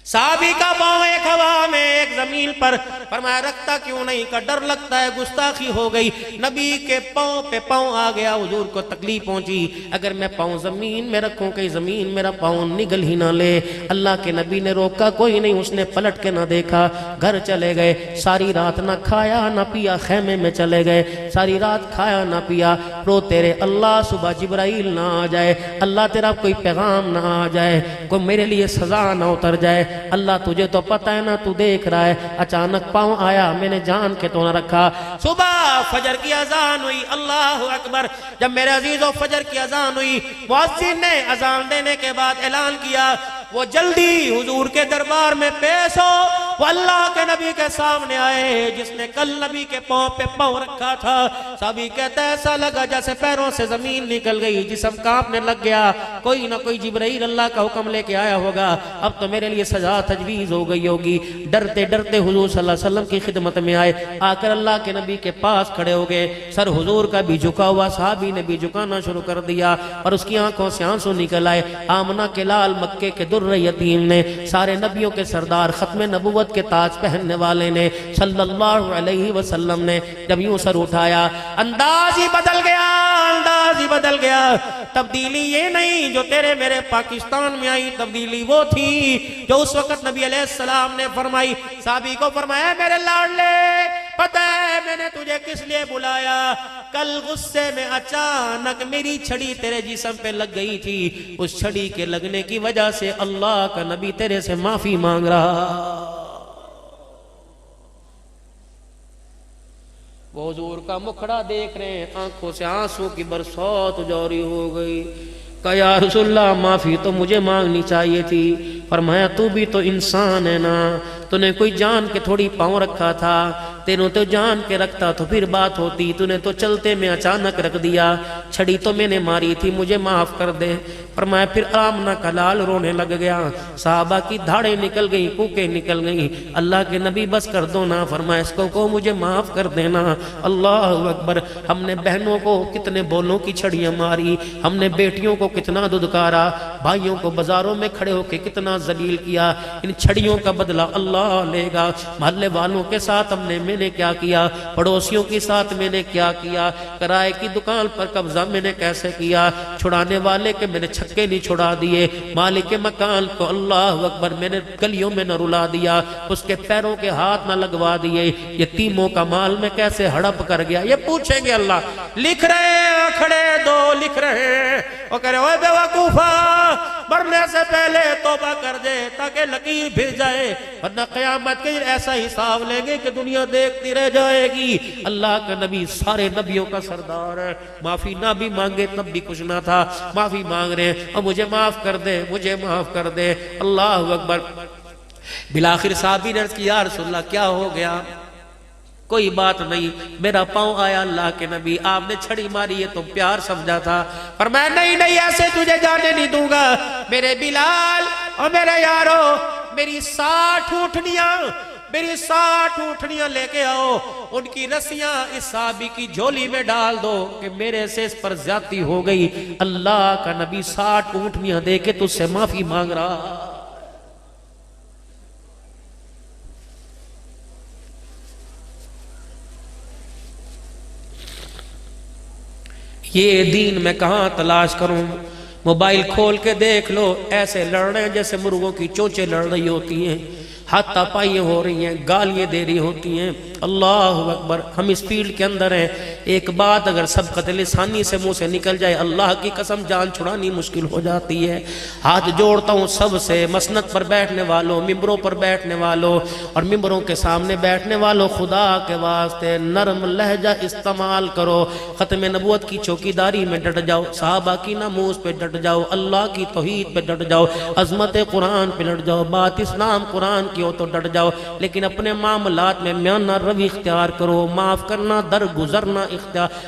صحابی کا پاؤں ایک ہوا میں ایک زمین پر، فرمایا رکھتا کیوں نہیں کا ڈر لگتا ہے گستاخی ہو گئی، نبی کے پاؤں پہ پاؤں آ گیا، حضور کو تکلیف پہنچی، اگر میں پاؤں زمین میں رکھوں کہ زمین میرا پاؤں نگل ہی نہ لے۔ اللہ کے نبی نے روکا کوئی نہیں، اس نے پلٹ کے نہ دیکھا، گھر چلے گئے، ساری رات نہ کھایا نہ پیا، خیمے میں چلے گئے، ساری رات کھایا نہ پیا، رو تیرے اللہ صبح جبرائیل نہ آ جائے، اللہ تیرا کوئی پیغام نہ آ جائے، کوئی میرے لیے سزا نہ اتر جائے، اللہ تجھے تو پتہ ہے نا، تو دیکھ رہا ہے۔ اچانک پاؤں آیا، میں نے جان کے تو نہ رکھا۔ صبح فجر کی اذان ہوئی، اللہ اکبر، جب میرے عزیزو فجر کی اذان ہوئی، مؤذن نے اذان دینے کے بعد اعلان کیا، وہ جلدی حضور کے دربار میں پیش ہو، وہ اللہ کے نبی کے سامنے آئے جس نے کل نبی کے پاؤں پہ پاؤں رکھا تھا۔ صحابی کہتا ہے ایسا لگا جیسے پیروں سے زمین نکل گئی، جسم کانپنے لگ گیا، کوئی نہ کوئی جبرائیل اللہ کا حکم لے کے آیا ہوگا، اب تو میرے لیے سزا تجویز ہو گئی ہوگی۔ ڈرتے ڈرتے حضور صلی اللہ علیہ وسلم کی خدمت میں آئے، آ کر اللہ کے نبی کے پاس کھڑے ہو گئے، سر حضور کا بھی جھکا ہوا، صحابی نے بھی جھکانا شروع کر دیا، اور اس کی آنکھوں سے آنسو نکل آئے۔ آمنہ کے لال مکے کے در یتیم نے، سارے نبیوں کے سردار، ختم نبوت کے تاج پہننے والے نے، صلی اللہ علیہ وسلم نے جب یوں سر اٹھایا، انداز ہی بدل گیا، انداز ہی بدل گیا۔ تبدیلی یہ نہیں جو تیرے میرے پاکستان میں آئی، تبدیلی وہ تھی جو اس وقت نبی علیہ السلام نے فرمائی۔ صحابی کو فرمایا میرے لاڈلے، پتہ ہے میں نے تجھے کس لیے بلایا؟ کل غصے میں اچانک میری چھڑی تیرے جسم پہ لگ گئی تھی، اس چھڑی کے لگنے کی وجہ سے اللہ کا نبی تیرے سے معافی مانگ رہا۔ وہ حضور کا مکھڑا دیکھ رہے ہیں، آنکھوں سے آنسو کی برسات جاری ہو گئی۔ کہا یا رسول اللہ معافی تو مجھے مانگنی چاہیے تھی۔ فرمایا تو بھی تو انسان ہے نا، تو نے کوئی جان کے تھوڑی پاؤں رکھا تھا، تینوں تو جان کے رکھتا تو پھر بات ہوتی، تو نے تو چلتے میں اچانک رکھ دیا، چھڑی تو میں نے ماری تھی، مجھے معاف کر دے۔ فرمایا پھر آمنہ کا لال رونے لگ گیا، صحابہ کی دھاڑیں نکل گئیں، کوکیں نکل گئیں، اللہ کے نبی بس کر دو نا، فرمایا اس کو مجھے معاف کر دینا۔ اللہ اکبر، ہم نے بہنوں کو کتنے بولوں کی چھڑیاں ماری، ہم نے بیٹیوں کو کتنا دھدکارا، بھائیوں کو بازاروں میں کھڑے ہو کے کتنا ذلیل کیا، ان چھڑیوں کا بدلہ اللہ لے گا۔ محلے والوں کے ساتھ میں نے کیا کیا، پڑوسیوں کے ساتھ میں نے کیا کیا، کرائے کی دکان پر قبضہ میں نے کیسے کیا، چھڑانے والے کے میں نے چھکے نہیں چھڑا دیے، مالک مکان کو اللہ اکبر میں نے گلیوں میں نہ رلا دیا، اس کے پیروں کے ہاتھ نہ لگوا دیے، یتیموں کا مال میں کیسے ہڑپ کر گیا۔ یہ پوچھیں گے اللہ، لکھ رہے ہیں کھڑے دو لکھ رہے ہیں، وہ کہہ رہے اوے بے وقوفا مرنے سے پہلے توبہ کر دے تاکہ لکیر پھر جائے، ورنہ قیامت کے ایسا حساب لیں گے کہ دنیا دیکھتی رہ جائے گی۔ اللہ کا نبی سارے نبیوں کا سردار ہے، معافی نہ بھی مانگے تب بھی کچھ نہ تھا، معافی مانگ رہے ہیں اور مجھے معاف کر دے، مجھے معاف کر دے۔ اللہ اکبر، بالآخر صحابی نے عرض کی یا رسول اللہ کیا ہو گیا؟ کوئی بات نہیں، میرا پاؤں آیا اللہ کے نبی، آپ نے چھڑی ماری ہے تو پیار سمجھا تھا۔ فرمایا نہیں نہیں، ایسے تجھے جانے نہیں دوں گا، میرے بلال اور میرے یارو، میری 60 اونٹنیاں لے کے آؤ، ان کی رسیاں اس صحابی کی جھولی میں ڈال دو کہ میرے سے اس پر زیادتی ہو گئی۔ اللہ کا نبی 60 اونٹنیاں دے کے تجھ سے معافی مانگ رہا۔ یہ دین میں کہاں تلاش کروں؟ موبائل کھول کے دیکھ لو، ایسے لڑ رہے ہیں جیسے مرغوں کی چونچیں لڑ رہی ہوتی ہیں، ہاتھ پائیاں ہو رہی ہیں، گالیاں دے رہی ہوتی ہیں۔ اللہ اکبر، ہم اس فیلڈ کے اندر ہیں، ایک بات اگر سبقت لسانی سے منہ سے نکل جائے، اللہ کی قسم جان چھڑانی مشکل ہو جاتی ہے۔ ہاتھ جوڑتا ہوں سب سے، مسند پر بیٹھنے والوں، ممبروں پر بیٹھنے والوں اور ممبروں کے سامنے بیٹھنے والوں، خدا کے واسطے نرم لہجہ استعمال کرو، ختم نبوت کی چوکیداری میں ڈٹ جاؤ، صحابہ کی ناموس پہ ڈٹ جاؤ، اللہ کی توحید پہ ڈٹ جاؤ، عظمت قرآن پہ ڈٹ جاؤ، بات اسلام قرآن کی ہو تو ڈٹ جاؤ، لیکن اپنے معاملات میں میانہ روی اختیار کرو، معاف کرنا،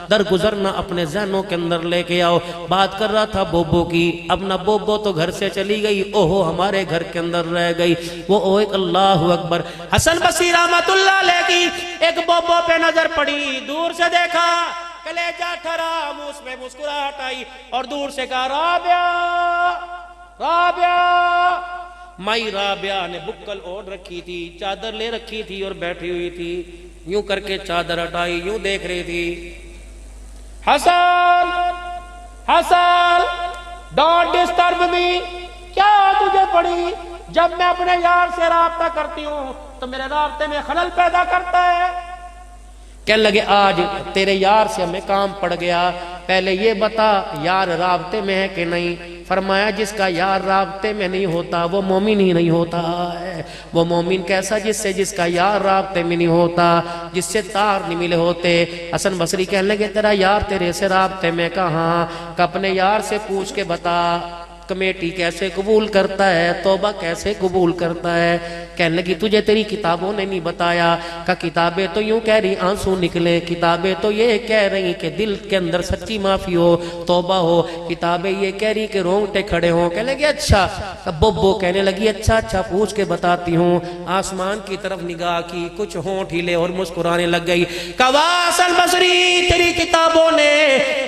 درگزرنا اپنے ذہنوں کے اندر لے کے آؤ۔ بات کر رہا تھا بوبو کی، اب نہ بوبو تو گھر سے چلی گئی، اوہو ہمارے گھر کے اندر رہ گئی، وہ ایک اللہ اکبر۔ حسن بصری رحمت اللہ علیہ کی ایک بوبو پہ نظر پڑی، دور سے دیکھا، کلیجہ ٹھرا، منہ میں مسکراہٹ آئی اور دور سے کہا رابعہ رابعہ۔ مائی رابعہ نے بکل اوڑھ رکھی تھی، چادر لے رکھی تھی اور بیٹھی ہوئی تھی، یوں کر کے چادر ہٹائی، یوں دیکھ رہی تھی۔ حسن حسن ڈونٹ ڈسٹرب می، کیا تجھے پڑی؟ جب میں اپنے یار سے رابطہ کرتی ہوں تو میرے رابطے میں خلل پیدا کرتا ہے۔ کہنے لگے آج تیرے یار سے ہمیں کام پڑ گیا، پہلے یہ بتا یار رابطے میں ہے کہ نہیں؟ فرمایا جس کا یار رابطے میں نہیں ہوتا وہ مومن ہی نہیں ہوتا ہے۔ وہ مومن کیسا؟ جس کا یار رابطے میں نہیں ہوتا، جس سے تار نہیں ملے ہوتے۔ حسن بصری کہنے لگے تیرا یار تیرے سے رابطے میں کہاں؟ کہ اپنے یار سے پوچھ کے بتا، کمیٹی کیسے قبول کرتا ہے، توبہ کیسے قبول کرتا ہے؟ کہنے لگی تجھے تیری کتابوں نے نہیں بتایا؟ کہ کتابیں تو یوں کہہ رہی آنسو نکلے، کتابیں تو یہ کہہ رہی کہ دل کے اندر سچی معافی ہو، توبہ ہو، کتابیں یہ کہہ رہی کہ رونگٹے کھڑے ہوں۔ کہنے لگی اچھا، بوبو کہنے لگی اچھا پوچھ کے بتاتی ہوں۔ آسمان کی طرف نگاہ کی، کچھ ہونٹ ہلے اور مسکرانے لگ گئی۔ کہا حسن بصری تیری کتابوں نے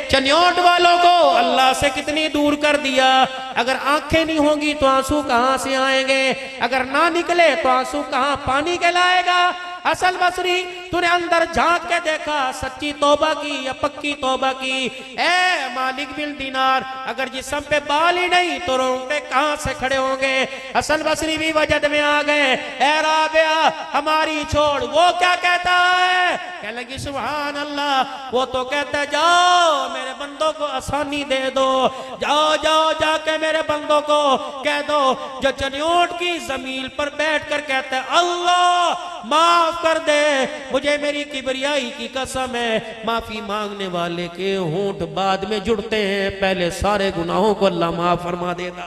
چنیوٹ والوں کو اللہ سے کتنی دور کر دیا۔ اگر آنکھیں نہیں ہوں گی تو آنسو کہاں سے آئیں گے؟ اگر نہ نکلے تو آنسو کہاں پانی کے لائے گا؟ حسن بصری تو نے اندر جھانک کے دیکھا، سچی توبہ کی یا پکی توبہ کی؟ اے مالک بن دینار، اگر جسم پہ بال ہی نہیں تو رونگٹے کہاں سے کھڑے ہوں گے؟ حسن بصری بھی وجد میں آ گئے۔ اے رابعہ ہماری چھوڑ، وہ کیا کہتا ہے؟ کہنے لگی سبحان اللہ، وہ تو کہتا ہے جاؤ میرے بندوں کو آسانی دے دو، جاؤ جا کے میرے بندوں کو کہہ دو جو چنیوٹ کی زمین پر بیٹھ کر کہتا ہے اللہ معاف کر دے مجھے، میری کبریائی کی قسم ہے۔ معافی مانگنے والے کے ہونٹ بعد میں جڑتے ہیں، پہلے سارے گناہوں کو اللہ معاف فرما دیتا۔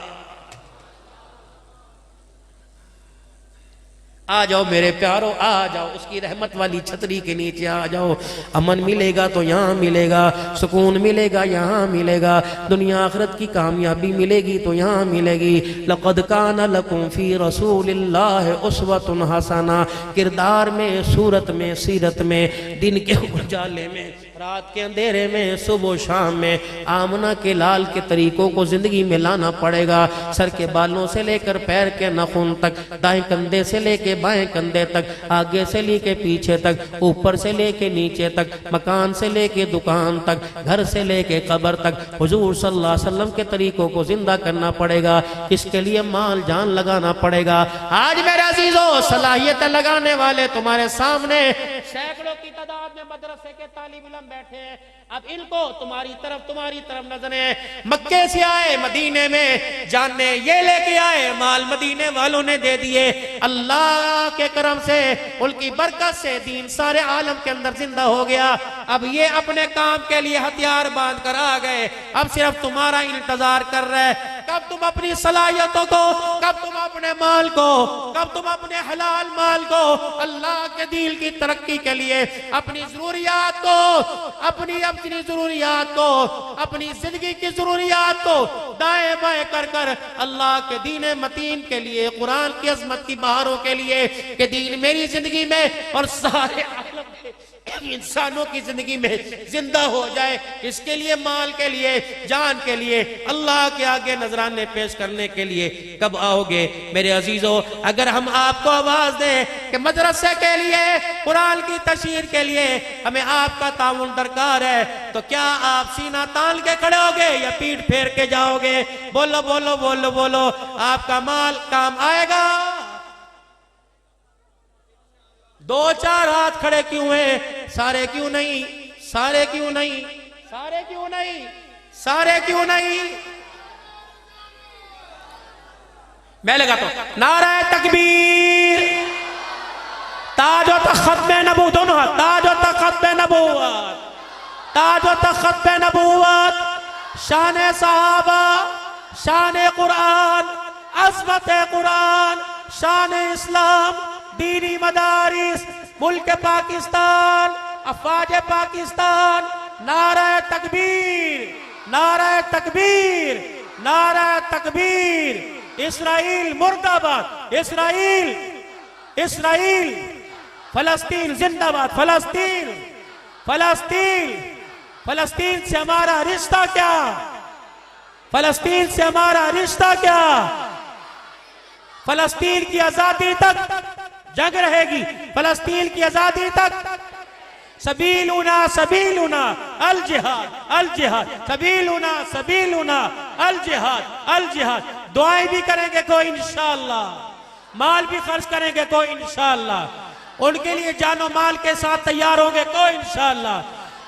آ جاؤ میرے پیارو، آ جاؤ اس کی رحمت والی چھتری کے نیچے آ جاؤ. امن ملے گا تو یہاں ملے گا، سکون ملے گا یہاں ملے گا، دنیا آخرت کی کامیابی ملے گی تو یہاں ملے گی. لقد کان لکم فی رسول اللہ اسوۃ حسنہ. کردار میں، صورت میں، سیرت میں، دن کے اجالے میں، رات کے اندھیرے میں، صبح و شام میں آمنہ کے لال کے طریقوں کو زندگی میں لانا پڑے گا. سر کے بالوں سے لے کر پیر کے ناخن تک، دائیں کندھے سے لے کے بائیں کندھے تک، آگے سے لے کے پیچھے تک، اوپر سے لے کے نیچے تک، مکان سے لے کے دکان تک، گھر سے لے کے قبر تک حضور صلی اللہ علیہ وسلم کے طریقوں کو زندہ کرنا پڑے گا. اس کے لیے مال جان لگانا پڑے گا. آج میرے عزیزو صلاحیتیں لگانے والے تمہارے سامنے سینکڑوں کی تعداد میں مدرسے کے طالب علم بیٹھے ہیں. اب ان کو تمہاری طرف نظریں. مکے سے آئے مدینے میں جاننے یہ لے کے آئے، مال مدینے والوں نے دے دیے. اللہ کے کرم سے، ان کی برکت سے دین سارے عالم کے اندر زندہ ہو گیا. اب یہ اپنے کام کے لیے ہتھیار باندھ کر آ گئے. اب صرف تمہارا انتظار کر رہے، کب تم اپنی صلاحیتوں کو، کب تم اپنے مال کو، کب تم اپنے حلال مال کو اللہ کے دین کی ترقی کے لیے، اپنی ضروریات کو، اپنی ضروریات کو، اپنی زندگی کی ضروریات کو دائیں بائیں کر کر اللہ کے دین متین کے لیے، قرآن کی عظمت کی بہاروں کے لیے کہ دین میری زندگی میں اور سارے عالم کے انسانوں کی زندگی میں زندہ ہو جائے. اس کے لیے، مال کے لیے، جان کے لیے اللہ کے آگے نذرانے پیش کرنے کے لیے کب آؤ گے میرے عزیزو؟ اگر ہم آپ کو آواز دیں کہ مدرسے کے لیے، قرآن کی تشہیر کے لیے ہمیں آپ کا تعاون درکار ہے، تو کیا آپ سینہ تان کے کھڑے ہوگے یا پیٹھ پھیر کے جاؤ گے؟ بولو بولو بولو بولو. آپ کا مال کام آئے گا؟ دو چار ہاتھ کھڑے کیوں ہیں؟ سارے کیوں نہیں؟ سارے کیوں نہیں؟ سارے کیوں نہیں؟ سارے کیوں نہیں؟ میں لگاتا ہوں نعرہ تکبیر، تاج و تخت ختم نبوت، دونوں ہاتھ، تاج و تخت ختم نبوت، تاج و تخت ختم نبوت، شان صحابہ، شان قرآن، عظمت قرآن، شان اسلام، دینی مدارس، ملک پاکستان، افواج پاکستان. نعرہ تکبیر، نعرہ تکبیر، نعرہ تکبیر. اسرائیل مرد آباد، اسرائیل، اسرائیل، فلسطین زندہ باد، فلسطین، فلسطین. فلسطین سے ہمارا رشتہ کیا؟ فلسطین سے ہمارا رشتہ کیا؟ فلسطین کی آزادی تک جنگ رہے گی، فلسطین کی آزادی تک. سبیلنا سبیلنا الجہاد، الجہاد، سبیلنا سبیلنا الجہاد، الجہاد. دعائیں بھی کریں گے کوئی انشاءاللہ، مال بھی خرچ کریں گے کوئی انشاءاللہ، ان کے لیے جان و مال کے ساتھ تیار ہوں گے کوئی انشاءاللہ.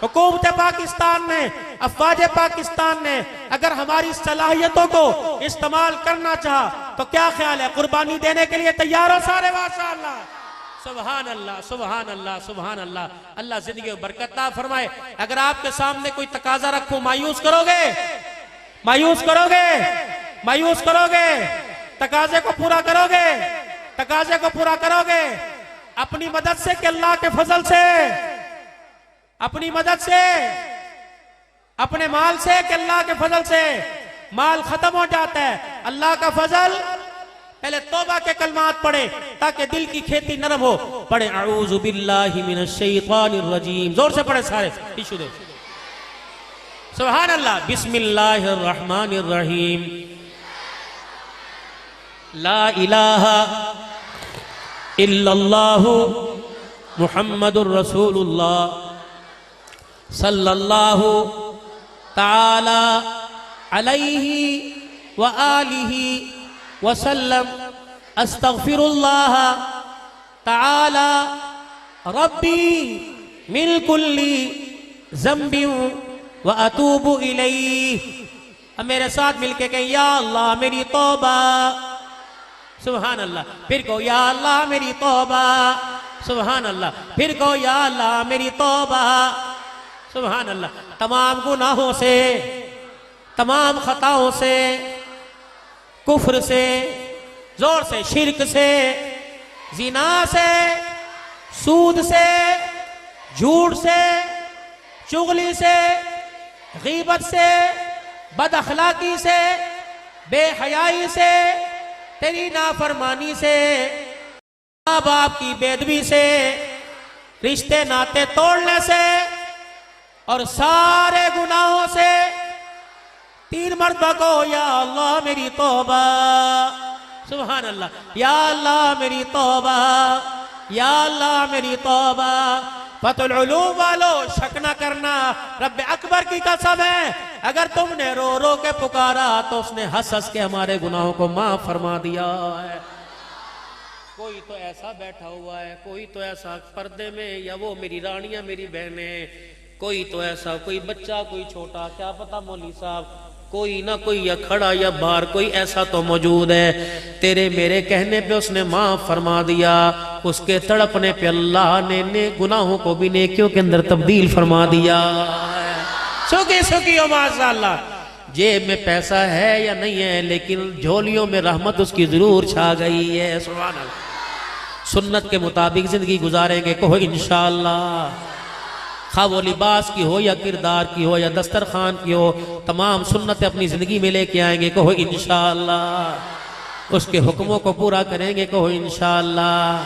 حکومت پاکستان نے، افواج پاکستان نے اگر ہماری صلاحیتوں کو استعمال کرنا چاہا تو کیا خیال ہے؟ قربانی دینے کے لیے تیار ہو سارے؟ ماشاءاللہ، سبحان اللہ، سبحان اللہ، سبحان اللہ. اللہ زندگی میں برکت عطا فرمائے. اگر آپ کے سامنے کوئی تقاضا رکھوں، مایوس کرو گے؟ مایوس کرو گے؟ مایوس کرو گے؟ تقاضے کو پورا کرو گے؟ تقاضے کو پورا کرو گے؟ اپنی مدد سے کہ اللہ کے فضل سے؟ اپنی مدد سے، اپنے مال سے کہ اللہ کے فضل سے؟ مال ختم ہو جاتا ہے، اللہ کا فضل. پہلے توبہ کے کلمات پڑھیں تاکہ دل کی کھیتی نرم ہو. پڑھیں اعوذ باللہ من الشیطان الرجیم، زور سے پڑھیں سارے، ٹیشو دو. سبحان اللہ. بسم اللہ الرحمن الرحیم. لا الہ الا اللہ محمد الرسول اللہ صلی اللہ تعالی علیہ وآلہ وسلم. استغفر اللہ تعالی ربی من کل ذنب واتوب الیہ. اب میرے ساتھ مل کے کہیں یا اللہ میری توبہ. سبحان اللہ. پھر کہو یا اللہ میری توبہ. سبحان اللہ. پھر کہو یا اللہ میری توبہ. سبحان اللہ. تمام گناہوں سے، تمام خطاؤں سے، کفر سے، زور سے، شرک سے، زنا سے، سود سے، جھوٹ سے، چغلی سے، غیبت سے، بد اخلاقی سے، بے حیائی سے، تیری نافرمانی سے، ماں باپ کی بے ادبی سے، رشتے ناتے توڑنے سے اور سارے گناہوں سے 3 مرتبہ کہو یا اللہ میری توبہ، سبحان اللہ، یا اللہ میری توبہ، یا اللہ میری توبہ۔ فتح العلوم والو شک نہ کرنا، رب اکبر کی قسم ہے اگر تم نے رو رو کے پکارا تو اس نے ہنس ہنس کے ہمارے گناہوں کو معاف فرما دیا ہے۔ کوئی تو ایسا بیٹھا ہوا ہے، کوئی تو ایسا پردے میں، یا وہ میری رانیاں میری بہنیں، کوئی تو ایسا، کوئی بچہ، کوئی چھوٹا، کیا پتہ مولوی صاحب، کوئی نہ کوئی یا کھڑا یا باہر کوئی ایسا تو موجود ہے، تیرے میرے کہنے پہ اس نے معاف فرما دیا، اس کے تڑپنے پہ اللہ نے گناہوں کو بھی نیکیوں کے اندر تبدیل فرما دیا۔ سکی ہو ماشاءاللہ۔ جیب میں پیسہ ہے یا نہیں ہے لیکن جھولیوں میں رحمت اس کی ضرور چھا گئی ہے، سبحان اللہ۔ سنت کے مطابق زندگی گزاریں گے، کہو انشاءاللہ۔ خواہ وہ لباس کی ہو یا کردار کی ہو یا دسترخوان کی ہو، تمام سنت اپنی زندگی میں لے کے آئیں گے، کہو انشاءاللہ۔ اس کے حکموں کو پورا کریں گے، کہو انشاءاللہ۔